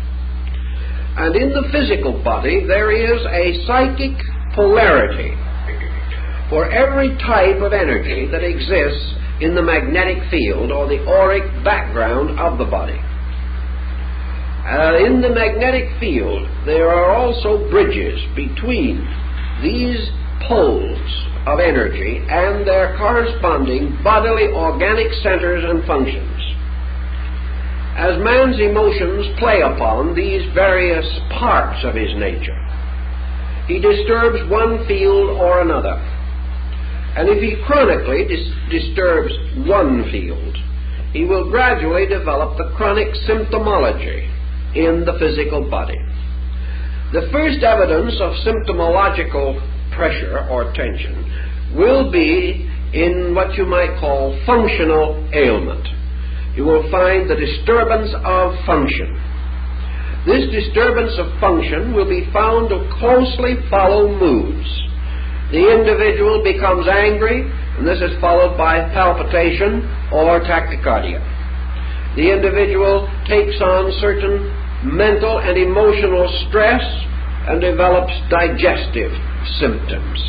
And in the physical body, there is a psychic polarity for every type of energy that exists in the magnetic field or the auric background of the body. In the magnetic field, there are also bridges between these poles of energy and their corresponding bodily organic centers and functions. As man's emotions play upon these various parts of his nature, he disturbs one field or another. And if he chronically disturbs one field, he will gradually develop the chronic symptomology in the physical body. The first evidence of symptomological pressure or tension will be in what you might call functional ailment. You will find the disturbance of function. This disturbance of function will be found to closely follow moods. The individual becomes angry, and this is followed by palpitation or tachycardia. The individual takes on certain mental and emotional stress and develops digestive symptoms.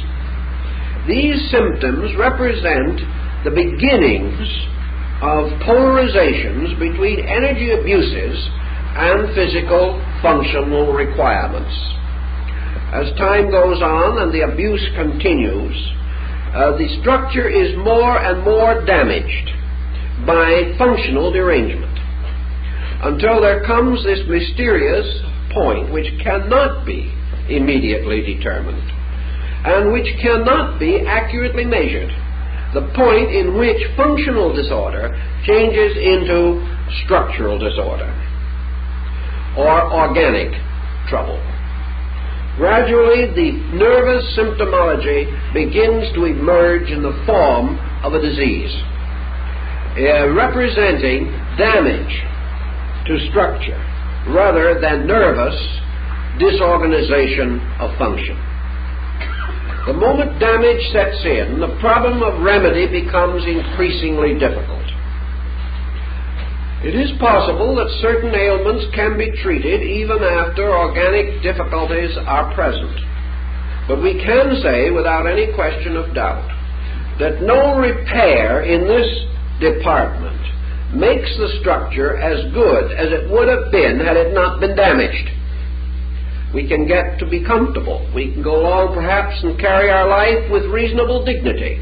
These symptoms represent the beginnings of polarizations between energy abuses and physical functional requirements. As time goes on and the abuse continues, the structure is more and more damaged by functional derangement, until there comes this mysterious point which cannot be immediately determined and which cannot be accurately measured, the point in which functional disorder changes into structural disorder or organic trouble. Gradually, the nervous symptomology begins to emerge in the form of a disease, representing damage to structure rather than nervous disorganization of function. The moment damage sets in, the problem of remedy becomes increasingly difficult. It is possible that certain ailments can be treated even after organic difficulties are present. But we can say without any question of doubt that no repair in this department makes the structure as good as it would have been had it not been damaged. We can get to be comfortable. We can go along perhaps and carry our life with reasonable dignity.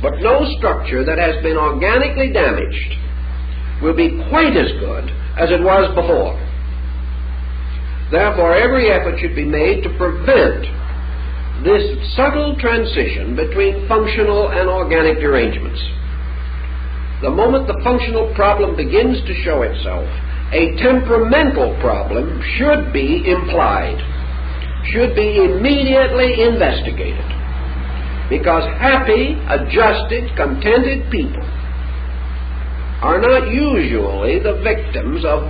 But no structure that has been organically damaged will be quite as good as it was before. Therefore, every effort should be made to prevent this subtle transition between functional and organic derangements. The moment the functional problem begins to show itself, a temperamental problem should be implied, should be immediately investigated, because happy, adjusted, contented people are not usually the victims of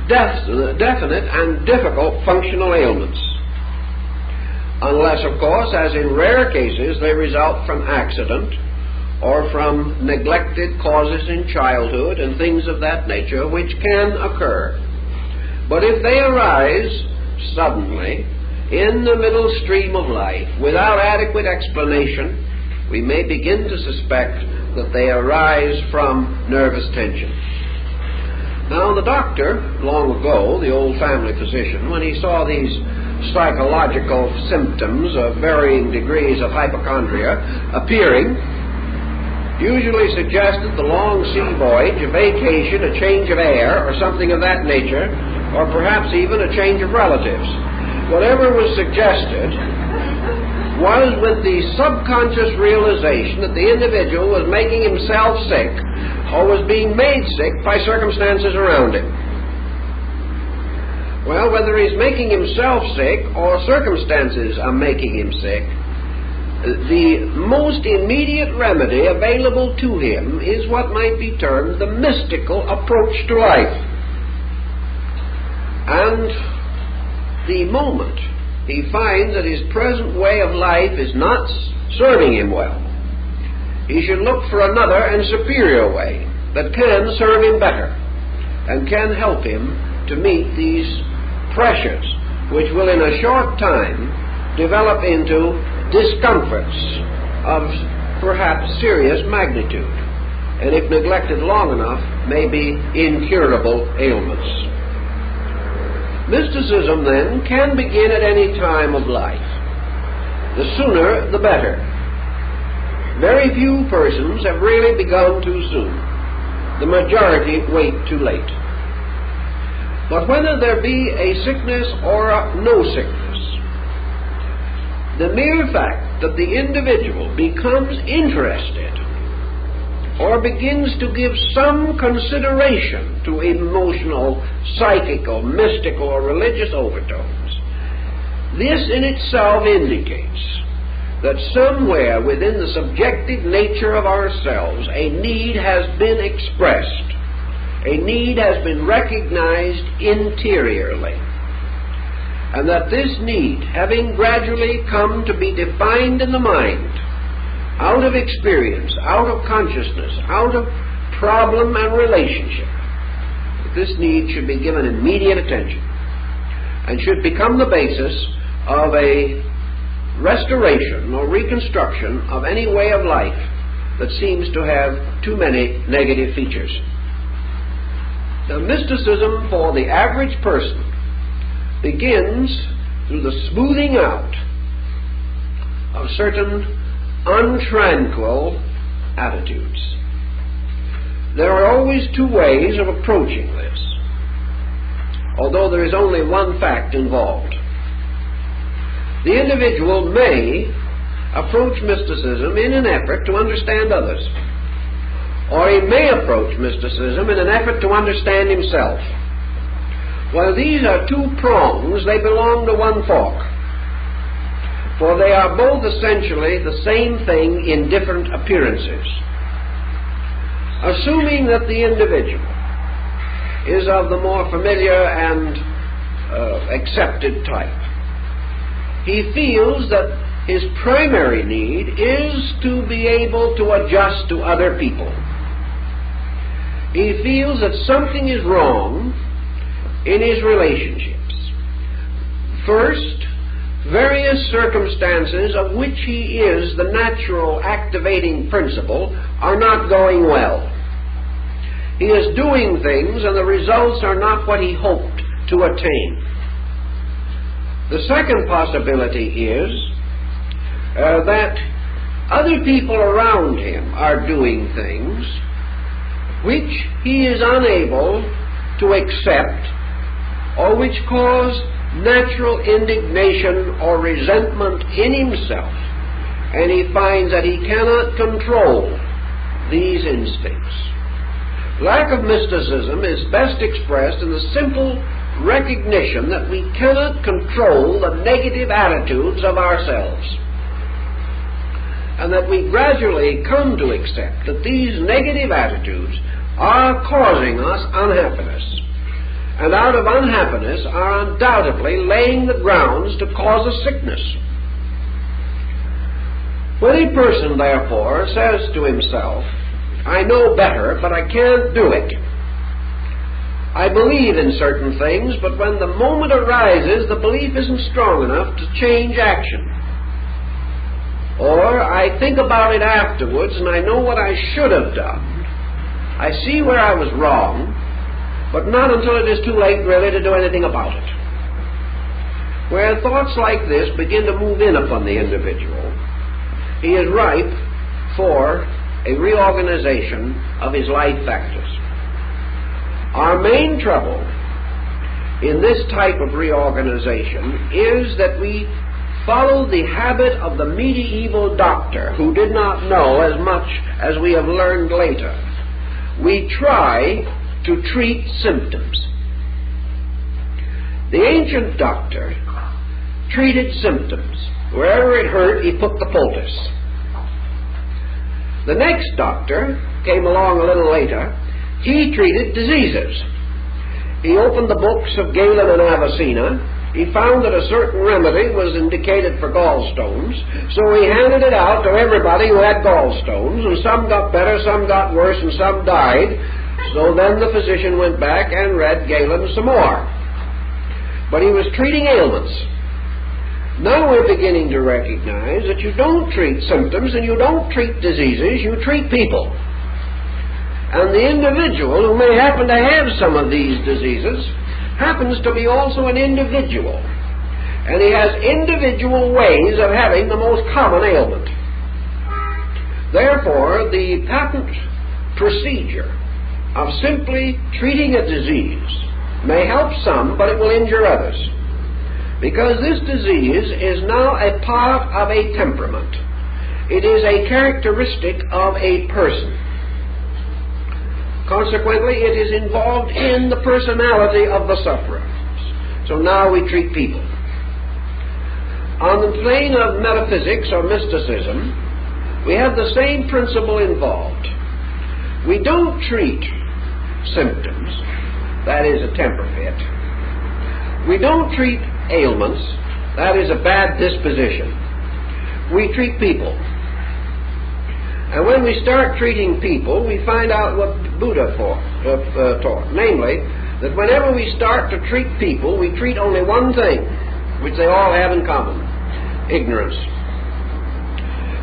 definite and difficult functional ailments, unless, of course, as in rare cases, they result from accident or from neglected causes in childhood and things of that nature, which can occur. But if they arise suddenly in the middle stream of life without adequate explanation, we may begin to suspect that they arise from nervous tension. Now, the doctor, long ago, the old family physician, when he saw these psychological symptoms of varying degrees of hypochondria appearing usually suggested the long sea voyage, a vacation, a change of air, or something of that nature, or perhaps even a change of relatives. Whatever was suggested was with the subconscious realization that the individual was making himself sick or was being made sick by circumstances around him. Well, whether he's making himself sick or circumstances are making him sick, the most immediate remedy available to him is what might be termed the mystical approach to life. And the moment he finds that his present way of life is not serving him well, he should look for another and superior way that can serve him better and can help him to meet these pressures, which will in a short time develop into discomforts of perhaps serious magnitude, and if neglected long enough, may be incurable ailments. Mysticism, then, can begin at any time of life. The sooner, the better. Very few persons have really begun too soon. The majority wait too late. But whether there be a sickness or no sickness, the mere fact that the individual becomes interested or begins to give some consideration to emotional, psychical, mystical, or religious overtones, this in itself indicates that somewhere within the subjective nature of ourselves a need has been expressed, a need has been recognized interiorly, and that this need, having gradually come to be defined in the mind, out of experience, out of consciousness, out of problem and relationship, this need should be given immediate attention and should become the basis of a restoration or reconstruction of any way of life that seems to have too many negative features. Now, mysticism for the average person begins through the smoothing out of certain untranquil attitudes. There are always two ways of approaching this, although there is only one fact involved. The individual may approach mysticism in an effort to understand others, or he may approach mysticism in an effort to understand himself. While these are two prongs, they belong to one fork, for they are both essentially the same thing in different appearances. Assuming that the individual is of the more familiar and accepted type, he feels that his primary need is to be able to adjust to other people. He feels that something is wrong in his relationships. First, various circumstances of which he is the natural activating principle are not going well. He is doing things and the results are not what he hoped to attain. The second possibility is that other people around him are doing things which he is unable to accept, or which cause natural indignation or resentment in himself, and he finds that he cannot control these instincts. Lack of mysticism is best expressed in the simple recognition that we cannot control the negative attitudes of ourselves, and that we gradually come to accept that these negative attitudes are causing us unhappiness, and out of unhappiness are undoubtedly laying the grounds to cause a sickness. When a person, therefore, says to himself, "I know better, but I can't do it. I believe in certain things, but when the moment arises, the belief isn't strong enough to change action. Or I think about it afterwards and I know what I should have done. I see where I was wrong, but not until it is too late really to do anything about it." Where thoughts like this begin to move in upon the individual, he is ripe for a reorganization of his life factors. Our main trouble in this type of reorganization is that we follow the habit of the medieval doctor who did not know as much as we have learned later. We try to treat symptoms. The ancient doctor treated symptoms. Wherever it hurt, he put the poultice. The next doctor came along a little later. He treated diseases. He opened the books of Galen and Avicenna. He found that a certain remedy was indicated for gallstones, so he handed it out to everybody who had gallstones, and some got better, some got worse, and some died. So then the physician went back and read Galen some more. But he was treating ailments. Now we're beginning to recognize that you don't treat symptoms and you don't treat diseases, you treat people. And the individual who may happen to have some of these diseases happens to be also an individual. And he has individual ways of having the most common ailment. Therefore, the patent procedure of simply treating a disease may help some, but it will injure others. Because this disease is now a part of a temperament. It is a characteristic of a person. Consequently, it is involved in the personality of the sufferer. So now we treat people. On the plane of metaphysics or mysticism, we have the same principle involved. We don't treat symptoms, that is a temper fit. We don't treat ailments, that is a bad disposition. We treat people. And when we start treating people, we find out what Buddha taught. Namely, that whenever we start to treat people, we treat only one thing, which they all have in common: ignorance.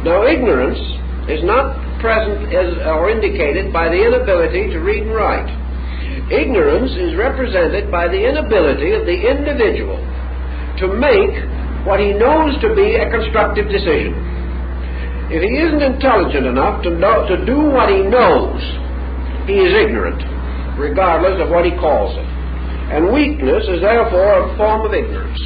Now, ignorance is not present or indicated by the inability to read and write. Ignorance is represented by the inability of the individual to make what he knows to be a constructive decision. If he isn't intelligent enough to do what he knows, he is ignorant, regardless of what he calls it. And weakness is therefore a form of ignorance.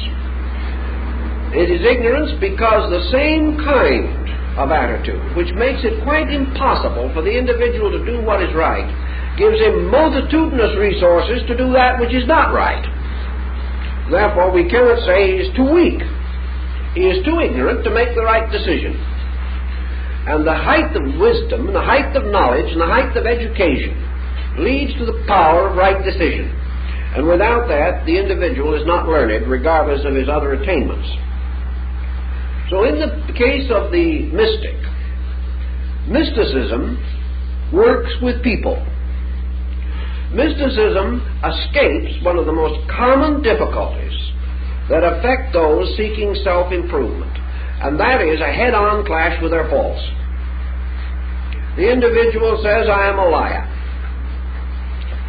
It is ignorance because the same kind of attitude, which makes it quite impossible for the individual to do what is right, gives him multitudinous resources to do that which is not right. Therefore, we cannot say he is too weak. He is too ignorant to make the right decision. And the height of wisdom, and the height of knowledge, and the height of education leads to the power of right decision. And without that, the individual is not learned, regardless of his other attainments. So in the case of the mystic, mysticism works with people. Mysticism escapes one of the most common difficulties that affect those seeking self-improvement, and that is a head-on clash with their faults. The individual says, I am a liar.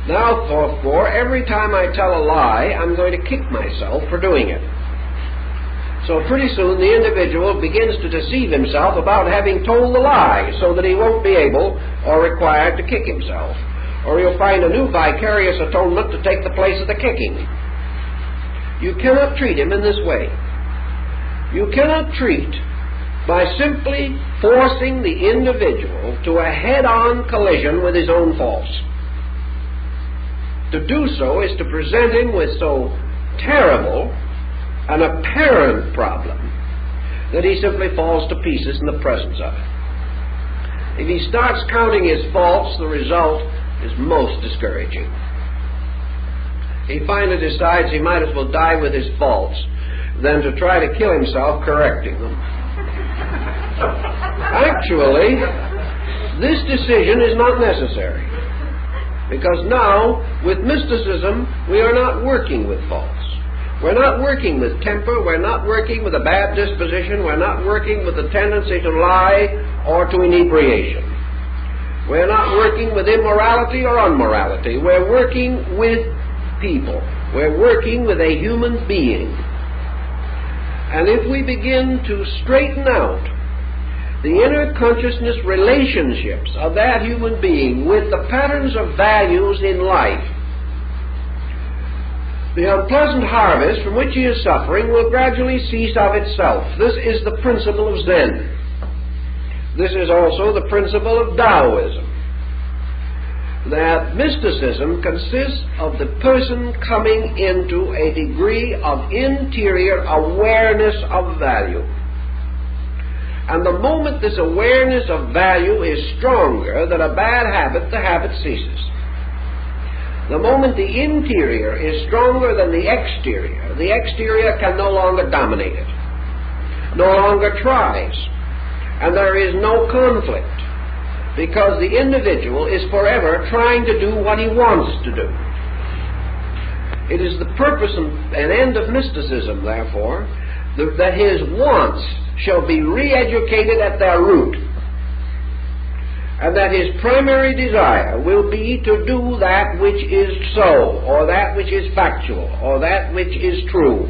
Now, therefore, every time I tell a lie, I'm going to kick myself for doing it. So pretty soon the individual begins to deceive himself about having told the lie, so that he won't be able or required to kick himself. Or he'll find a new vicarious atonement to take the place of the kicking. You cannot treat him in this way. You cannot treat by simply forcing the individual to a head-on collision with his own faults. To do so is to present him with so terrible an apparent problem that he simply falls to pieces in the presence of it. If he starts counting his faults, the result is most discouraging. He finally decides he might as well die with his faults than to try to kill himself correcting them. Actually, this decision is not necessary, because now, with mysticism, we are not working with faults. We're not working with temper, we're not working with a bad disposition, we're not working with the tendency to lie or to inebriation. We're not working with immorality or unmorality. We're working with people. We're working with a human being. And if we begin to straighten out the inner consciousness relationships of that human being with the patterns of values in life, the unpleasant harvest from which he is suffering will gradually cease of itself. This is the principle of Zen. This is also the principle of Taoism. That mysticism consists of the person coming into a degree of interior awareness of value. And the moment this awareness of value is stronger than a bad habit, the habit ceases. The moment the interior is stronger than the exterior can no longer dominate it, no longer tries, and there is no conflict, because the individual is forever trying to do what he wants to do. It is the purpose and end of mysticism, therefore, that his wants shall be re-educated at their root, and that his primary desire will be to do that which is so, or that which is factual, or that which is true.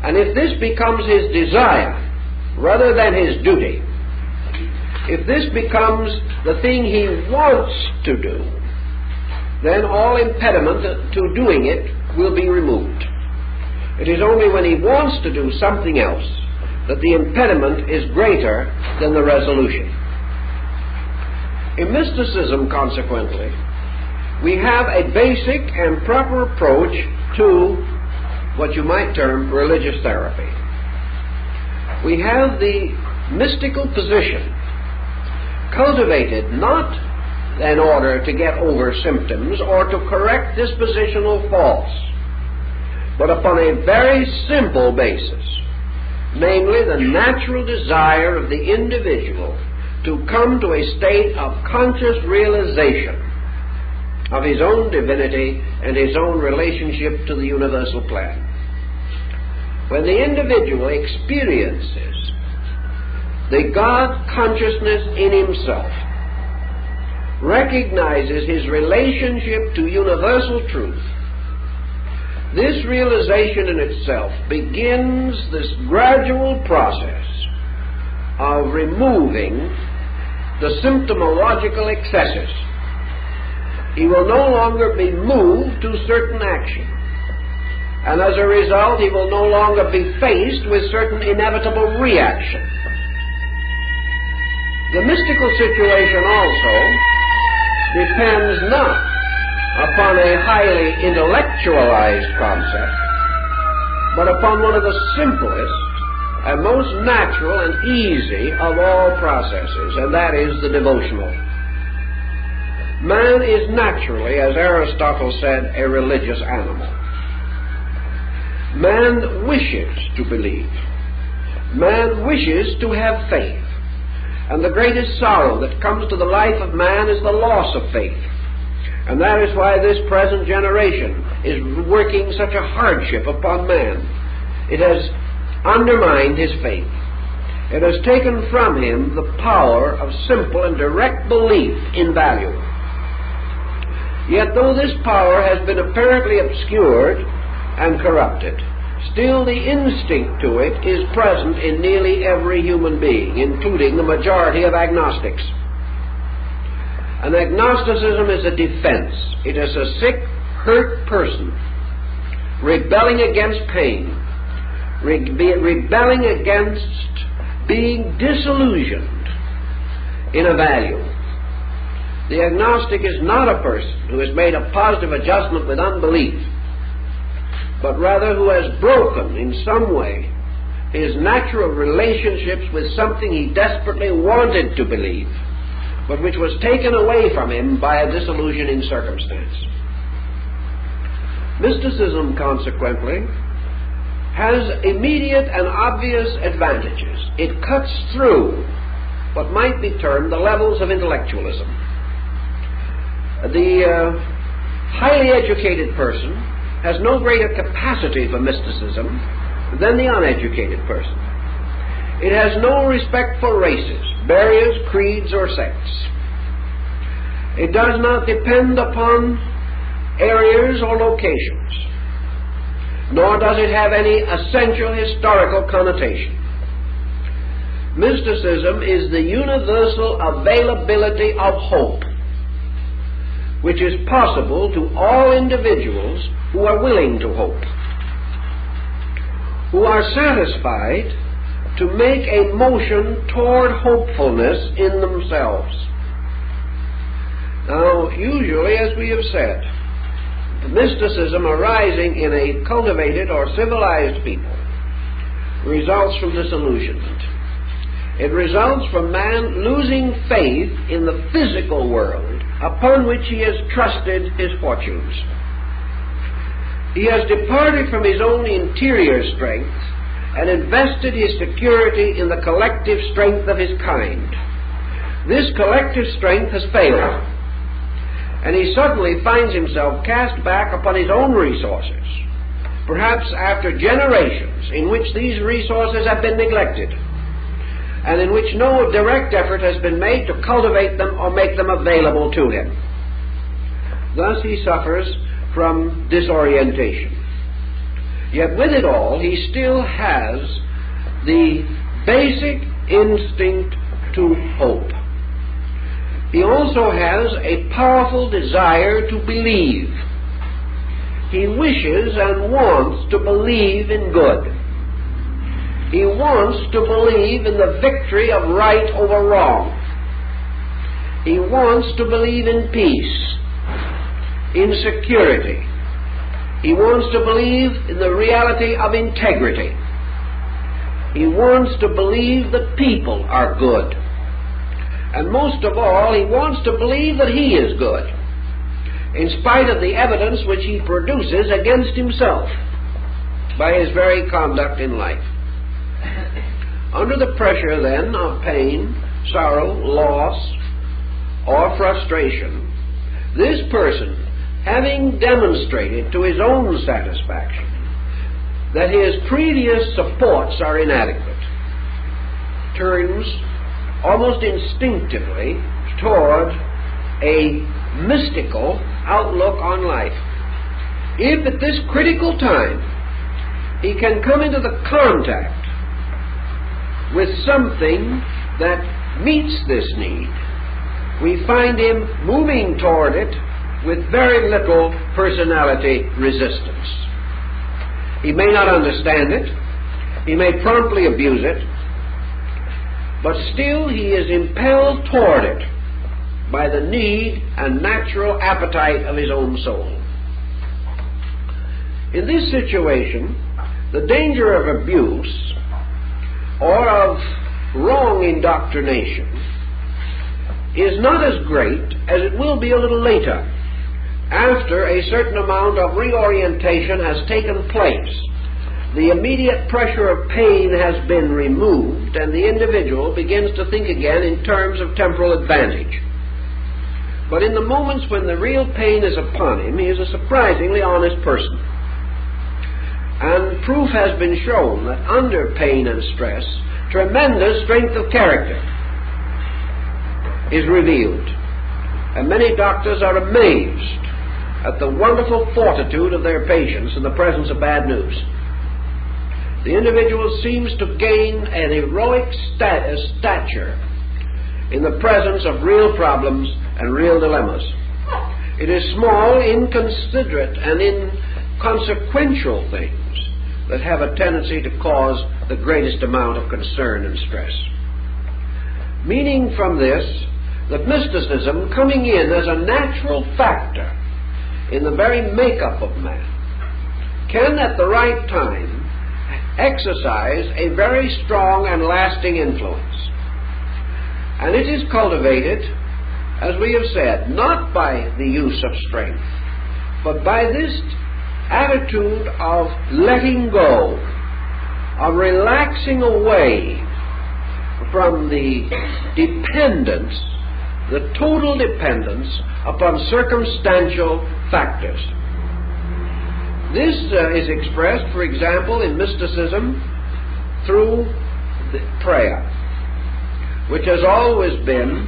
And if this becomes his desire rather than his duty, if this becomes the thing he wants to do, then all impediment to doing it will be removed. It is only when he wants to do something else that the impediment is greater than the resolution. In mysticism, consequently, we have a basic and proper approach to what you might term religious therapy. We have the mystical position cultivated not in order to get over symptoms or to correct dispositional faults, but upon a very simple basis, namely the natural desire of the individual to come to a state of conscious realization of his own divinity and his own relationship to the universal plan. When the individual experiences the God consciousness in himself, recognizes his relationship to universal truth, this realization in itself begins this gradual process of removing the symptomological excesses. He will no longer be moved to certain action, and as a result he will no longer be faced with certain inevitable reaction. The mystical situation also depends not upon a highly intellectualized concept, but upon one of the simplest and most natural and easy of all processes, and that is the devotional. Man is naturally, as Aristotle said, a religious animal. Man wishes to believe. Man wishes to have faith. And the greatest sorrow that comes to the life of man is the loss of faith. And that is why this present generation is working such a hardship upon man. It has undermined his faith. It has taken from him the power of simple and direct belief in value. Yet though this power has been apparently obscured and corrupted, still the instinct to it is present in nearly every human being, including the majority of agnostics. And agnosticism is a defense. It is a sick, hurt person rebelling against pain, rebelling against being disillusioned in a value. The agnostic is not a person who has made a positive adjustment with unbelief, but rather who has broken in some way his natural relationships with something he desperately wanted to believe, but which was taken away from him by a disillusioning circumstance. Mysticism, consequently, has immediate and obvious advantages. It cuts through what might be termed the levels of intellectualism. The highly educated person has no greater capacity for mysticism than the uneducated person. It has no respect for races, barriers, creeds, or sects. It does not depend upon areas or locations, nor does it have any essential historical connotation. Mysticism is the universal availability of hope, which is possible to all individuals who are willing to hope, who are satisfied to make a motion toward hopefulness in themselves. Now, usually, as we have said, mysticism arising in a cultivated or civilized people results from disillusionment. It results from man losing faith in the physical world upon which he has trusted his fortunes. He has departed from his own interior strength and invested his security in the collective strength of his kind. This collective strength has failed, and he suddenly finds himself cast back upon his own resources, perhaps after generations in which these resources have been neglected, and in which no direct effort has been made to cultivate them or make them available to him. Thus he suffers from disorientation. Yet with it all, he still has the basic instinct to hope. He also has a powerful desire to believe. He wishes and wants to believe in good. He wants to believe in the victory of right over wrong. He wants to believe in peace, in security. He wants to believe in the reality of integrity. He wants to believe that people are good. And most of all, he wants to believe that he is good, in spite of the evidence which he produces against himself by his very conduct in life. Under the pressure, then, of pain, sorrow, loss, or frustration, this person, having demonstrated to his own satisfaction that his previous supports are inadequate, turns almost instinctively toward a mystical outlook on life. If at this critical time he can come into the contact with something that meets this need, we find him moving toward it with very little personality resistance. He may not understand it, he may promptly abuse it, but still he is impelled toward it by the need and natural appetite of his own soul. In this situation, the danger of abuse or of wrong indoctrination is not as great as it will be a little later, after a certain amount of reorientation has taken place. The immediate pressure of pain has been removed, and the individual begins to think again in terms of temporal advantage. But in the moments when the real pain is upon him, he is a surprisingly honest person. And proof has been shown that under pain and stress, tremendous strength of character is revealed. And many doctors are amazed at the wonderful fortitude of their patients in the presence of bad news. The individual seems to gain an heroic stature in the presence of real problems and real dilemmas. It is small, inconsiderate, and inconsequential things that have a tendency to cause the greatest amount of concern and stress. Meaning from this that mysticism, coming in as a natural factor in the very makeup of man, can at the right time exercise a very strong and lasting influence. And it is cultivated, as we have said, not by the use of strength, but by this attitude of letting go, of relaxing away from the dependence, the total dependence upon circumstantial factors. This is expressed, for example, in mysticism through prayer, which has always been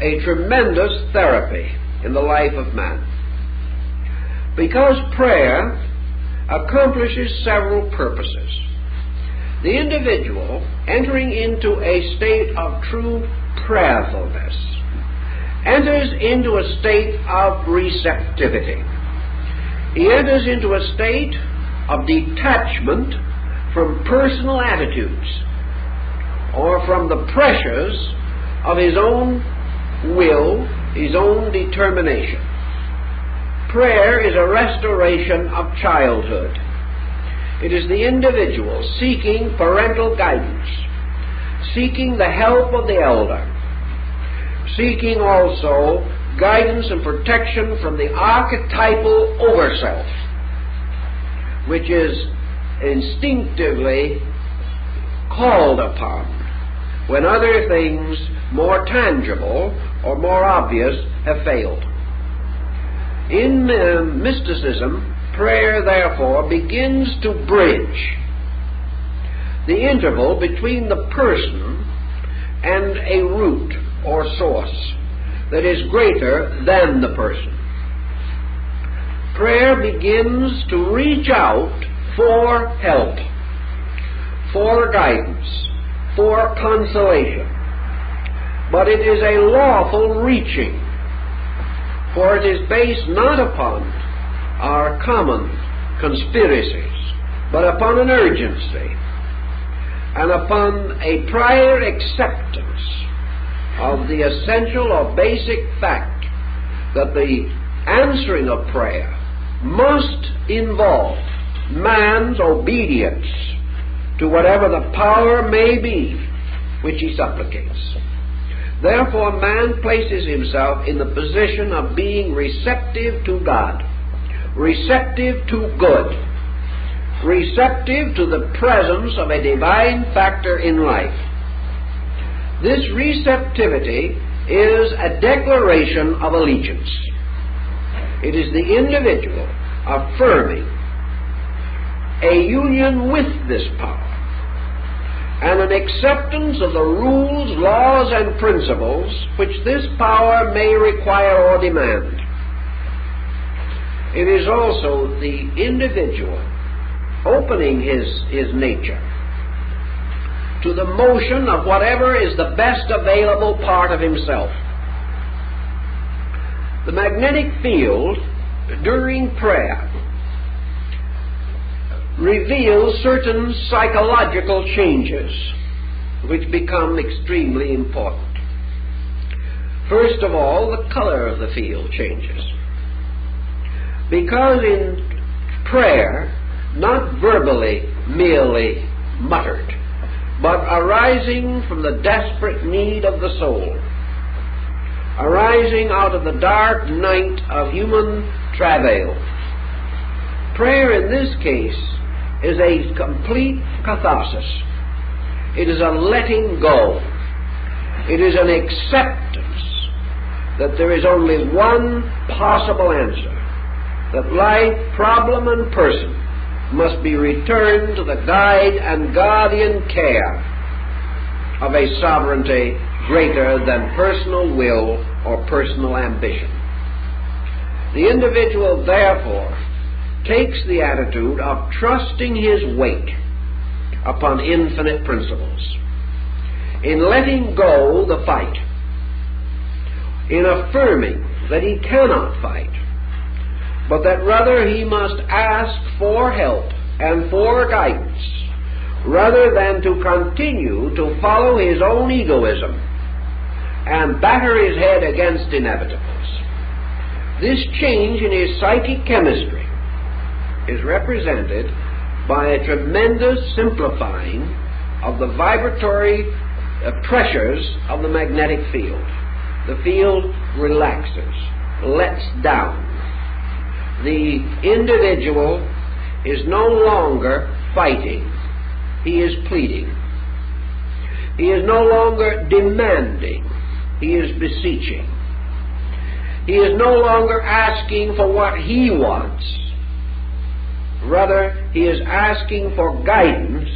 a tremendous therapy in the life of man. Because prayer accomplishes several purposes. The individual entering into a state of true prayerfulness enters into a state of receptivity. He enters into a state of detachment from personal attitudes or from the pressures of his own will, his own determination. Prayer is a restoration of childhood. It is the individual seeking parental guidance, seeking the help of the elder, seeking also guidance and protection from the archetypal overself, which is instinctively called upon when other things more tangible or more obvious have failed. In mysticism, prayer, therefore, begins to bridge the interval between the person and a root or source that is greater than the person. Prayer begins to reach out for help, for guidance, for consolation. But it is a lawful reaching, for it is based not upon our common conspiracies, but upon an urgency and upon a prior acceptance of the essential or basic fact that the answering of prayer must involve man's obedience to whatever the power may be which he supplicates. Therefore, man places himself in the position of being receptive to God, receptive to good, receptive to the presence of a divine factor in life. This receptivity is a declaration of allegiance. It is the individual affirming a union with this power and an acceptance of the rules, laws, and principles which this power may require or demand. It is also the individual opening his nature to the motion of whatever is the best available part of himself. The magnetic field during prayer reveals certain psychological changes which become extremely important. First of all, the color of the field changes. Because in prayer, not verbally merely muttered, but arising from the desperate need of the soul, arising out of the dark night of human travail, prayer in this case is a complete catharsis. It is a letting go. It is an acceptance that there is only one possible answer, that life, problem, and person must be returned to the guide and guardian care of a sovereignty greater than personal will or personal ambition. The individual, therefore, takes the attitude of trusting his weight upon infinite principles, in letting go the fight, in affirming that he cannot fight, but that rather he must ask for help and for guidance, rather than to continue to follow his own egoism and batter his head against inevitables. This change in his psychic chemistry is represented by a tremendous simplifying of the vibratory pressures of the magnetic field. The field relaxes, lets down. The individual is no longer fighting. He is pleading. He is no longer demanding. He is beseeching. He is no longer asking for what he wants. Rather, he is asking for guidance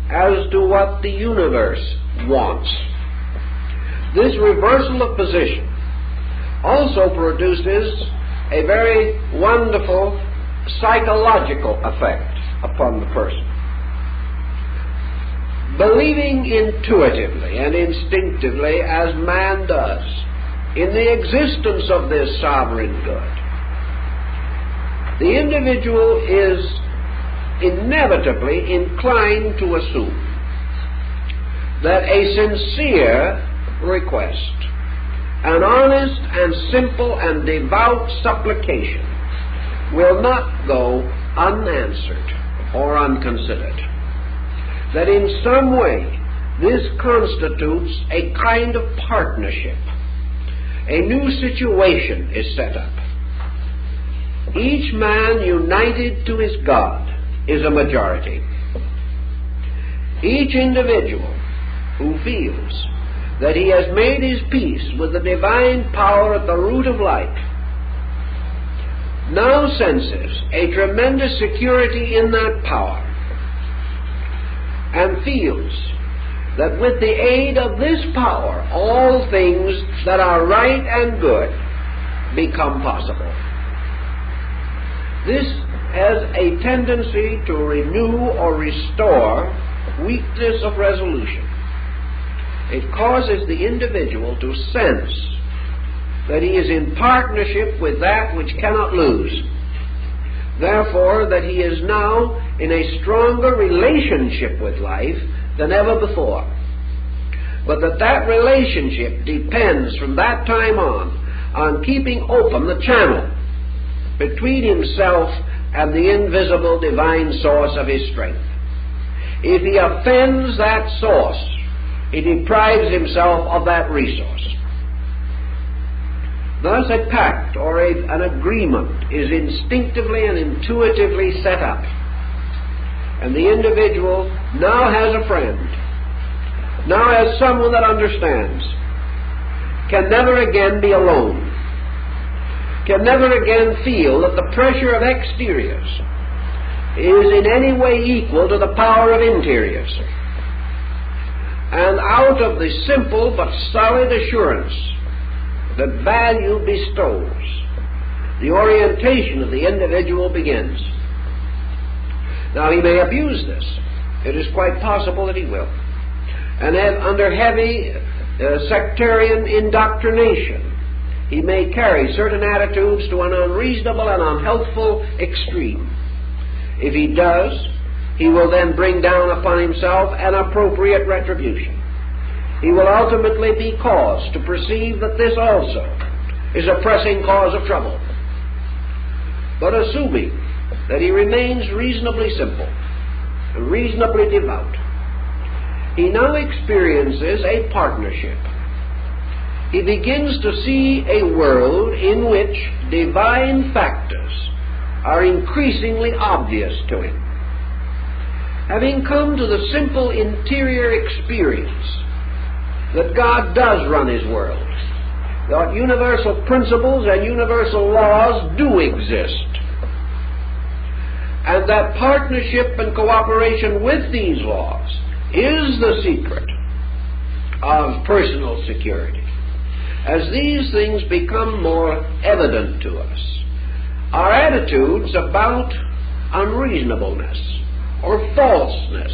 as to what the universe wants. This reversal of position also produces a very wonderful psychological effect upon the person. believing intuitively and instinctively, as man does, in the existence of this sovereign good, the individual is inevitably inclined to assume that a sincere request, an honest and simple and devout supplication, will not go unanswered or unconsidered. That in some way this constitutes a kind of partnership. A new situation is set up. Each man united to his God is a majority. Each individual who feels that he has made his peace with the divine power at the root of life now senses a tremendous security in that power, and feels that with the aid of this power all things that are right and good become possible. This has a tendency to renew or restore weakness of resolution. It causes the individual to sense that he is in partnership with that which cannot lose. Therefore, that he is now in a stronger relationship with life than ever before. But that relationship depends from that time on keeping open the channel between himself and the invisible divine source of his strength. If he offends that source, he deprives himself of that resource. Thus a pact or an agreement is instinctively and intuitively set up, and the individual now has a friend, now has someone that understands, can never again be alone, can never again feel that the pressure of exteriors is in any way equal to the power of interiors. And out of the simple but solid assurance that value bestows, the orientation of the individual begins. Now, he may abuse this. It is quite possible that he will. And under heavy sectarian indoctrination, he may carry certain attitudes to an unreasonable and unhealthful extreme. If he does, he will then bring down upon himself an appropriate retribution. He will ultimately be caused to perceive that this also is a pressing cause of trouble. But assuming that he remains reasonably simple and reasonably devout, he now experiences a partnership. He begins to see a world in which divine factors are increasingly obvious to him. Having come to the simple interior experience that God does run his world, that universal principles and universal laws do exist, and that partnership and cooperation with these laws is the secret of personal security. As these things become more evident to us, our attitudes about unreasonableness or falseness,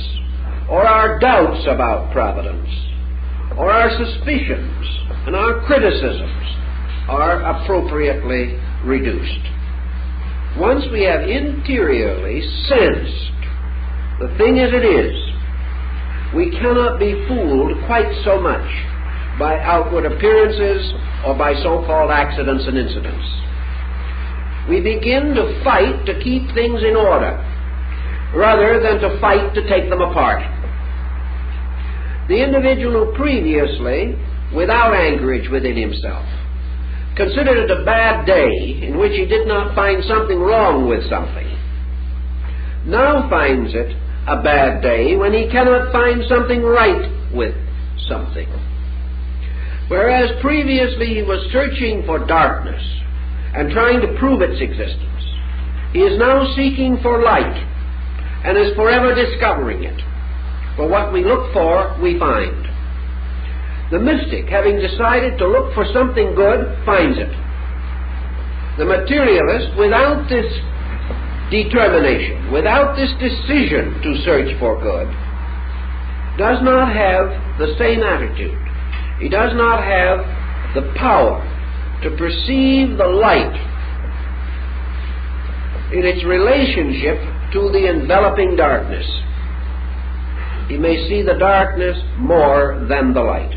or our doubts about providence, or our suspicions and our criticisms are appropriately reduced. Once we have interiorly sensed the thing as it is, we cannot be fooled quite so much by outward appearances or by so-called accidents and incidents. We begin to fight to keep things in order rather than to fight to take them apart. The individual who previously, without anchorage within himself, considered it a bad day in which he did not find something wrong with something, now finds it a bad day when he cannot find something right with something. Whereas previously he was searching for darkness and trying to prove its existence, he is now seeking for light and is forever discovering it. For what we look for, we find. The mystic, having decided to look for something good, finds it. The materialist, without this determination, without this decision to search for good, does not have the same attitude. He does not have the power to perceive the light in its relationship to the enveloping darkness. He may see the darkness more than the light.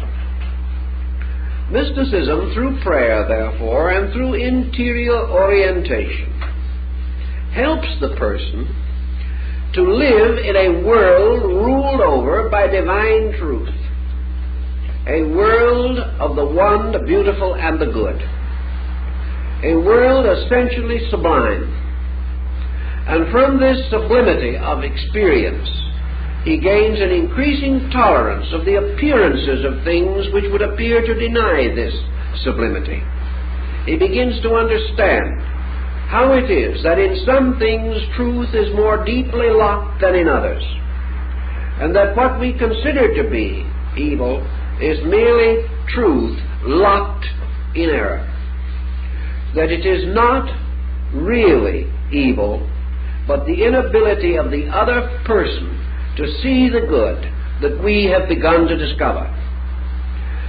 Mysticism, through prayer, therefore, and through interior orientation, helps the person to live in a world ruled over by divine truth, a world of the one, the beautiful, and the good, a world essentially sublime. And from this sublimity of experience, he gains an increasing tolerance of the appearances of things which would appear to deny this sublimity. He begins to understand how it is that in some things truth is more deeply locked than in others, and that what we consider to be evil is merely truth locked in error, that it is not really evil, but the inability of the other person to see the good that we have begun to discover.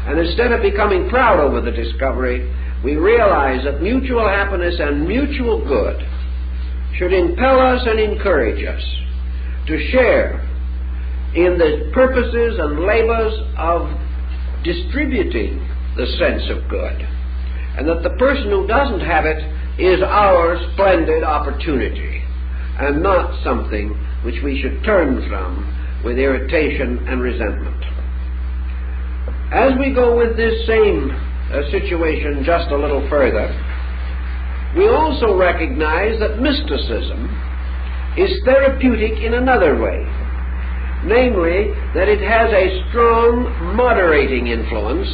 And instead of becoming proud over the discovery, we realize that mutual happiness and mutual good should impel us and encourage us to share in the purposes and labors of distributing the sense of good, and that the person who doesn't have it is our splendid opportunity, and not something which we should turn from with irritation and resentment. As we go with this same situation just a little further, we also recognize that mysticism is therapeutic in another way, namely that it has a strong moderating influence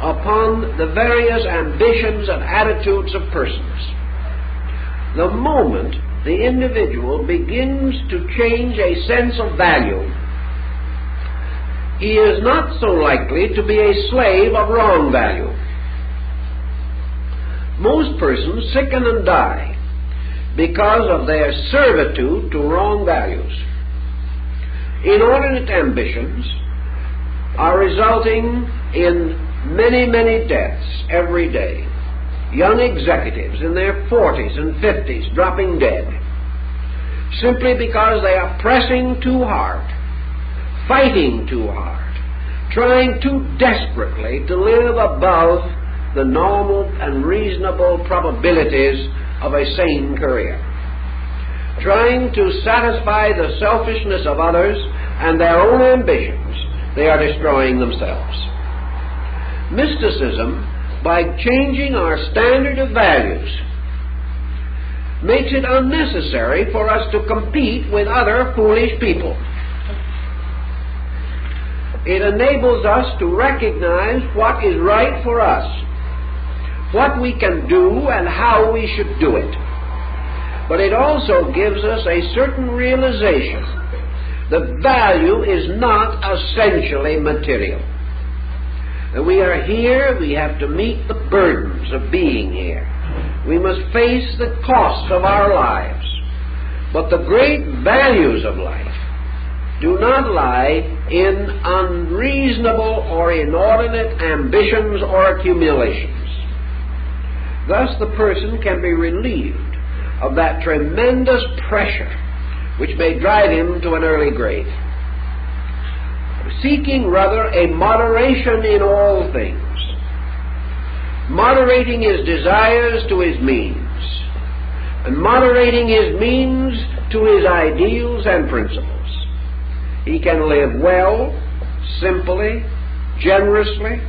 upon the various ambitions and attitudes of persons. The moment the individual begins to change a sense of value, he is not so likely to be a slave of wrong value. Most persons sicken and die because of their servitude to wrong values. Inordinate ambitions are resulting in many, many deaths every day. Young executives in their 40s and 50s dropping dead simply because they are pressing too hard, fighting too hard, trying too desperately to live above the normal and reasonable probabilities of a sane career, trying to satisfy the selfishness of others and their own ambitions. They are destroying themselves. Mysticism, by changing our standard of values, makes it unnecessary for us to compete with other foolish people. It enables us to recognize what is right for us, what we can do and how we should do it. But it also gives us a certain realization that value is not essentially material. That we are here, we have to meet the burdens of being here. We must face the costs of our lives. But the great values of life do not lie in unreasonable or inordinate ambitions or accumulations. Thus the person can be relieved of that tremendous pressure which may drive him to an early grave, seeking rather a moderation in all things, moderating his desires to his means, and moderating his means to his ideals and principles. He can live well, simply, generously,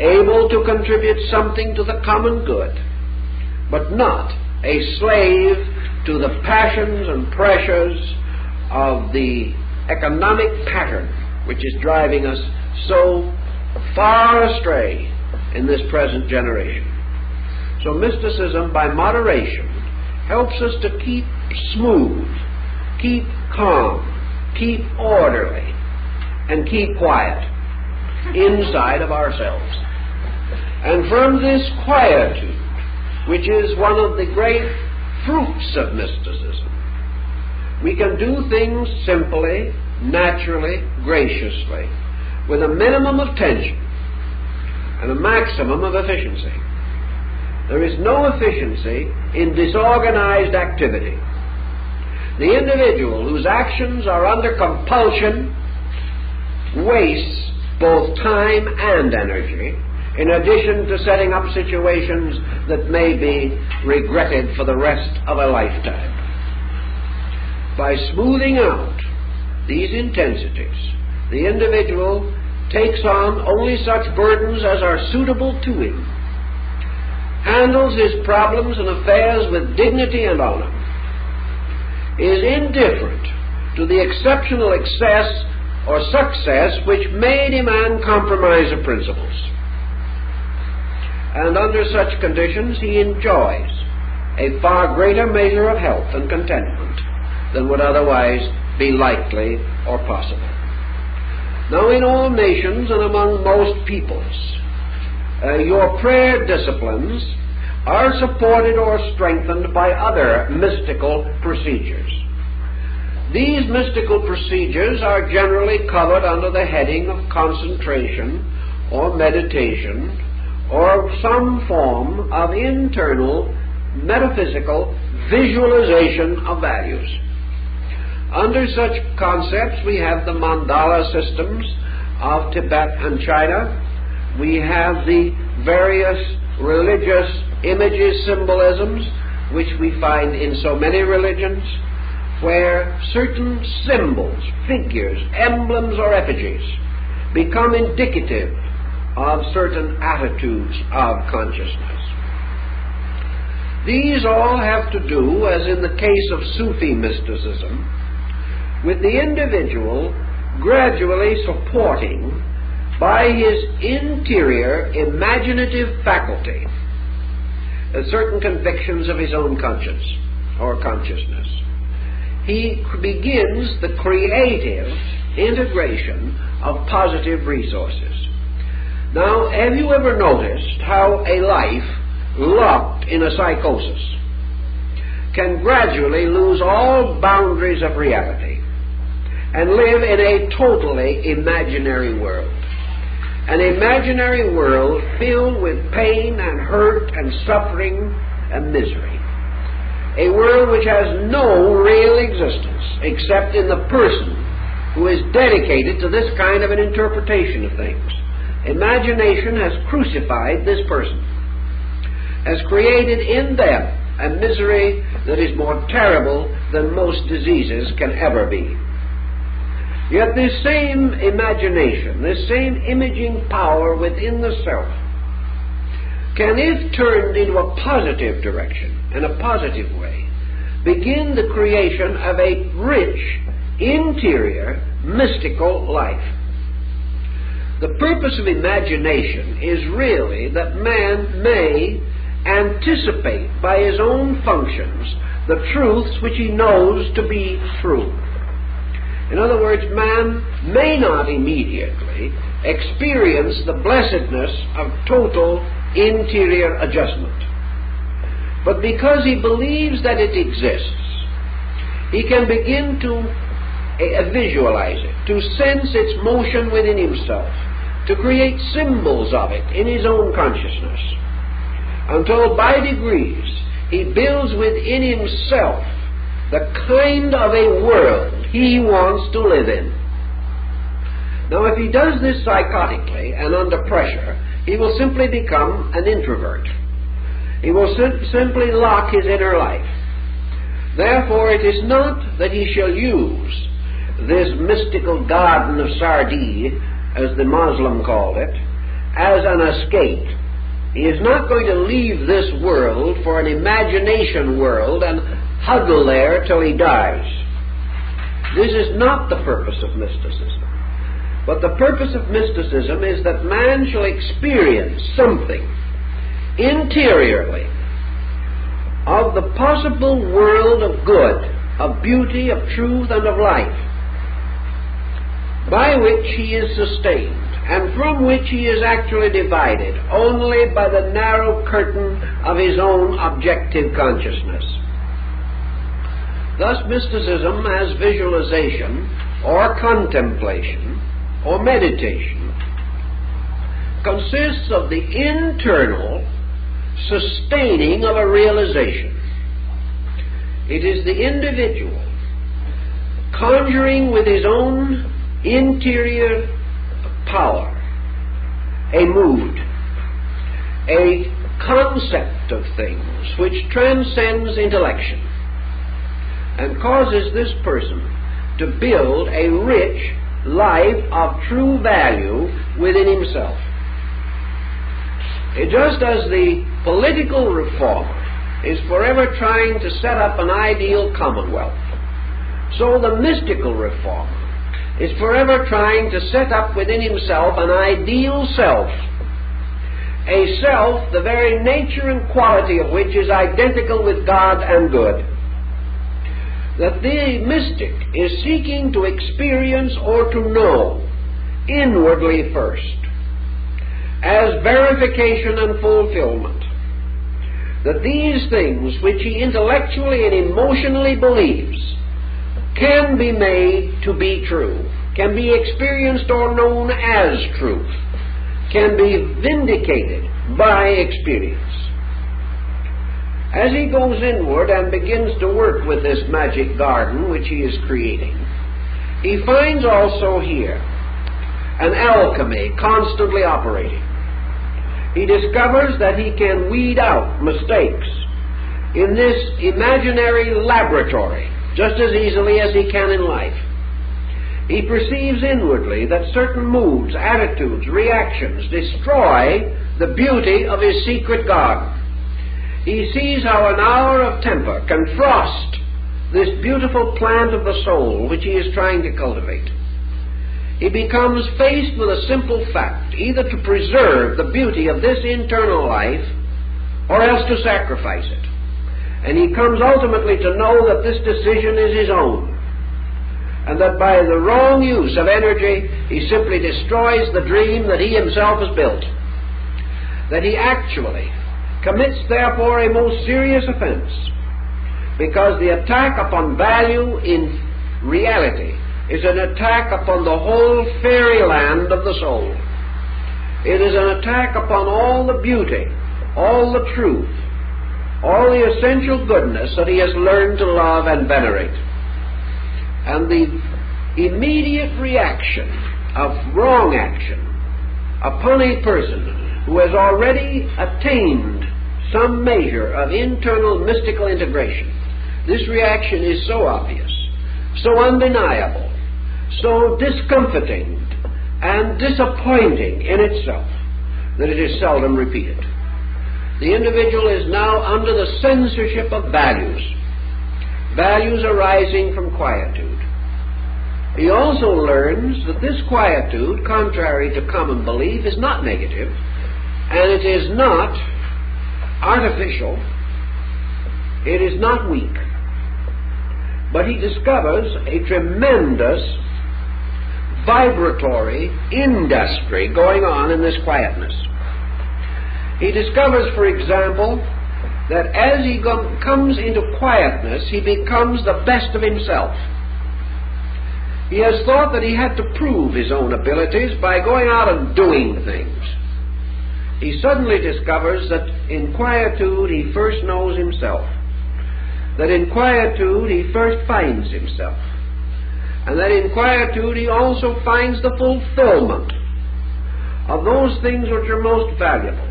able to contribute something to the common good, but not a slave to the passions and pressures of the economic pattern which is driving us so far astray in this present generation. So mysticism, by moderation, helps us to keep smooth, keep calm, keep orderly, and keep quiet inside of ourselves. And from this quietude, which is one of the great fruits of mysticism, we can do things simply, naturally, graciously, with a minimum of tension and a maximum of efficiency. There is no efficiency in disorganized activity. The individual whose actions are under compulsion wastes both time and energy, in addition to setting up situations that may be regretted for the rest of a lifetime. By smoothing out these intensities, the individual takes on only such burdens as are suitable to him, handles his problems and affairs with dignity and honor, is indifferent to the exceptional excess or success which may demand compromise of principles. And under such conditions he enjoys a far greater measure of health and contentment than would otherwise be likely or possible. Now, in all nations and among most peoples, your prayer disciplines are supported or strengthened by other mystical procedures. These mystical procedures are generally covered under the heading of concentration or meditation or some form of internal metaphysical visualization of values. Under such concepts we have the mandala systems of Tibet and China. We have the various religious images, symbolisms, which we find in so many religions, where certain symbols, figures, emblems, or effigies become indicative of certain attitudes of consciousness. These all have to do, as in the case of Sufi mysticism, with the individual gradually supporting by his interior imaginative faculty certain convictions of his own conscience or consciousness. He begins the creative integration of positive resources. Now, have you ever noticed how a life locked in a psychosis can gradually lose all boundaries of reality and live in a totally imaginary world? An imaginary world filled with pain and hurt and suffering and misery. A world which has no real existence except in the person who is dedicated to this kind of an interpretation of things. Imagination has crucified this person, has created in them a misery that is more terrible than most diseases can ever be. Yet this same imagination, this same imaging power within the self, can, if turned into a positive direction, in a positive way, begin the creation of a rich, interior, mystical life. The purpose of imagination is really that man may anticipate by his own functions the truths which he knows to be true. In other words, man may not immediately experience the blessedness of total interior adjustment. But because he believes that it exists, he can begin to visualize it, to sense its motion within himself, to create symbols of it in his own consciousness, until by degrees he builds within himself the kind of a world he wants to live in. Now, if he does this psychotically and under pressure, he will simply become an introvert. He will simply lock his inner life. Therefore, it is not that he shall use this mystical garden of Sardis, as the Muslim called it, as an escape. He is not going to leave this world for an imagination world and huddle there till he dies. This is not the purpose of mysticism. But the purpose of mysticism is that man shall experience something interiorly of the possible world of good, of beauty, of truth, and of life, by which he is sustained, and from which he is actually divided only by the narrow curtain of his own objective consciousness. Thus, mysticism as visualization or contemplation or meditation consists of the internal sustaining of a realization. It is the individual conjuring with his own interior power a mood, a concept of things which transcends intellection and causes this person to build a rich life of true value within himself. Just as the political reformer is forever trying to set up an ideal commonwealth, so the mystical reformer is forever trying to set up within himself an ideal self, a self the very nature and quality of which is identical with God and good. That the mystic is seeking to experience or to know inwardly first, as verification and fulfillment, that these things which he intellectually and emotionally believes can be made to be true, can be experienced or known as truth, can be vindicated by experience. As he goes inward and begins to work with this magic garden which he is creating, he finds also here an alchemy constantly operating. He discovers that he can weed out mistakes in this imaginary laboratory just as easily as he can in life. He perceives inwardly that certain moods, attitudes, reactions destroy the beauty of his secret garden. He sees how an hour of temper can frost this beautiful plant of the soul which he is trying to cultivate. He becomes faced with a simple fact, either to preserve the beauty of this internal life or else to sacrifice it. And he comes ultimately to know that this decision is his own, and that by the wrong use of energy he simply destroys the dream that he himself has built. That he actually commits therefore a most serious offense, because the attack upon value in reality is an attack upon the whole fairyland of the soul. It is an attack upon all the beauty, all the truth, all the essential goodness that he has learned to love and venerate. And the immediate reaction of wrong action upon a person who has already attained some measure of internal mystical integration, this reaction is so obvious, so undeniable, so discomforting and disappointing in itself that it is seldom repeated. The individual is now under the censorship of values, values arising from quietude. He also learns that this quietude, contrary to common belief, is not negative, and it is not artificial, it is not weak. But he discovers a tremendous vibratory industry going on in this quietness. He discovers, for example, that as he comes into quietness, he becomes the best of himself. He has thought that he had to prove his own abilities by going out and doing things. He suddenly discovers that in quietude he first knows himself, that in quietude he first finds himself, and that in quietude he also finds the fulfillment of those things which are most valuable.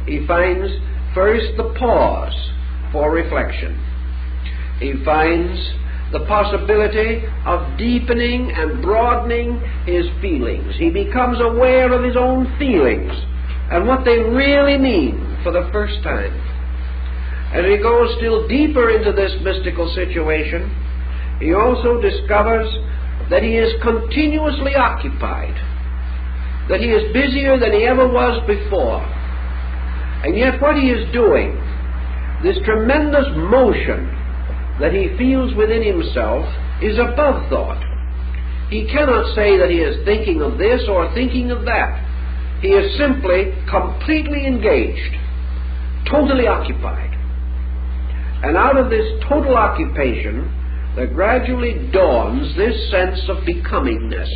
He finds first the pause for reflection. He finds the possibility of deepening and broadening his feelings. He becomes aware of his own feelings and what they really mean for the first time. As he goes still deeper into this mystical situation, he also discovers that he is continuously occupied, that he is busier than he ever was before. And yet what he is doing, this tremendous motion that he feels within himself, is above thought. He cannot say that he is thinking of this or thinking of that. He is simply completely engaged, totally occupied. And out of this total occupation there gradually dawns this sense of becomingness,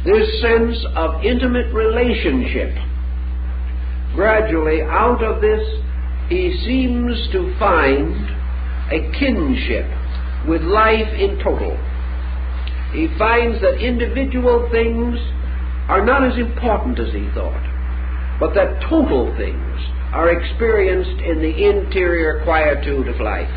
this sense of intimate relationship. Gradually, out of this, he seems to find a kinship with life in total. He finds that individual things are not as important as he thought, but that total things are experienced in the interior quietude of life.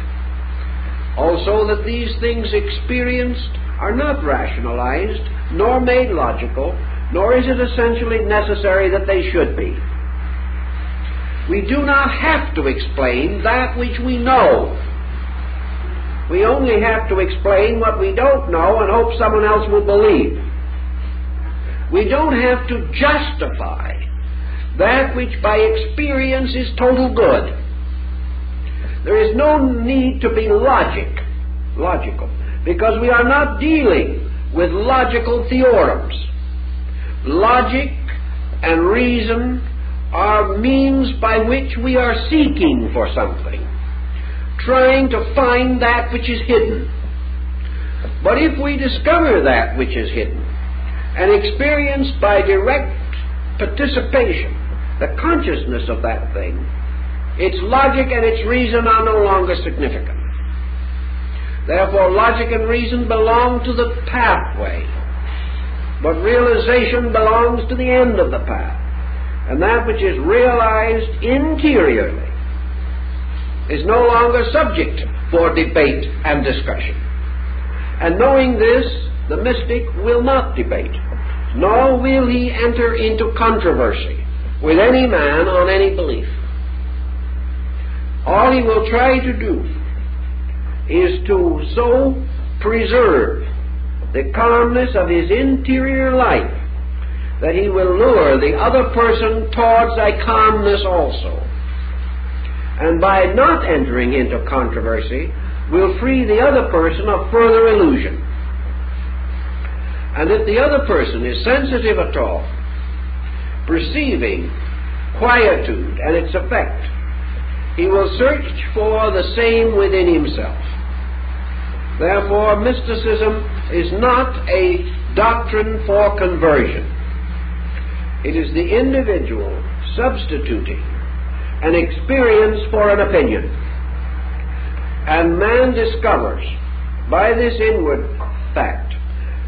Also, that these things experienced are not rationalized, nor made logical, nor is it essentially necessary that they should be. We do not have to explain that which we know. We only have to explain what we don't know and hope someone else will believe. We don't have to justify that which by experience is total good. There is no need to be logical, because we are not dealing with logical theorems. Logic and reason are means by which we are seeking for something, trying to find that which is hidden. But if we discover that which is hidden and experience by direct participation the consciousness of that thing, its logic and its reason are no longer significant. Therefore, logic and reason belong to the pathway, but realization belongs to the end of the path. And that which is realized interiorly is no longer subject for debate and discussion. And knowing this, the mystic will not debate, nor will he enter into controversy with any man on any belief. All he will try to do is to so preserve the calmness of his interior life that he will lure the other person towards a calmness also. And by not entering into controversy, will free the other person of further illusion. And if the other person is sensitive at all, perceiving quietude and its effect, he will search for the same within himself. Therefore, mysticism is not a doctrine for conversion. It is the individual substituting an experience for an opinion. And man discovers by this inward fact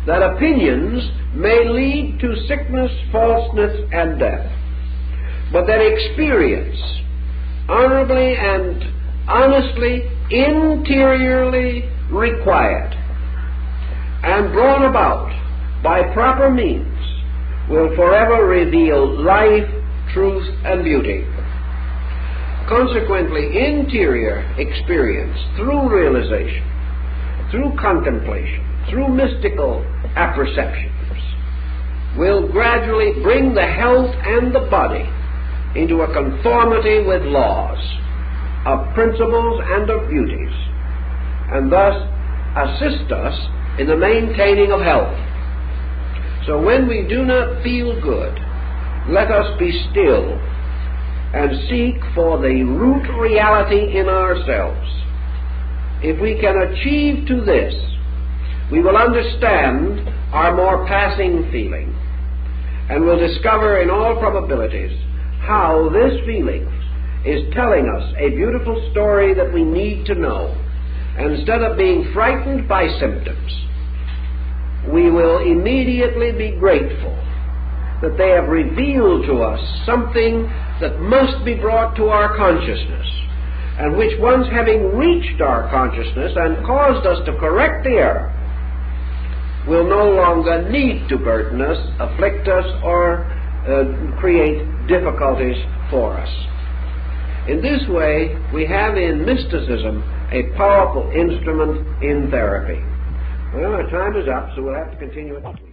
that opinions may lead to sickness, falseness, and death, but that experience, honorably and honestly, interiorly required, and brought about by proper means, will forever reveal life, truth, and beauty. Consequently, interior experience through realization, through contemplation, through mystical apperceptions, will gradually bring the health and the body into a conformity with laws of principles and of beauties, and thus assist us in the maintaining of health. So when we do not feel good, let us be still and seek for the root reality in ourselves. If we can achieve to this, we will understand our more passing feeling, and will discover in all probabilities how this feeling is telling us a beautiful story that we need to know. And instead of being frightened by symptoms, we will immediately be grateful that they have revealed to us something that must be brought to our consciousness, and which, once having reached our consciousness and caused us to correct the error, will no longer need to burden us, afflict us, or create difficulties for us. In this way, we have in mysticism a powerful instrument in therapy. Well, our time is up, so we'll have to continue it.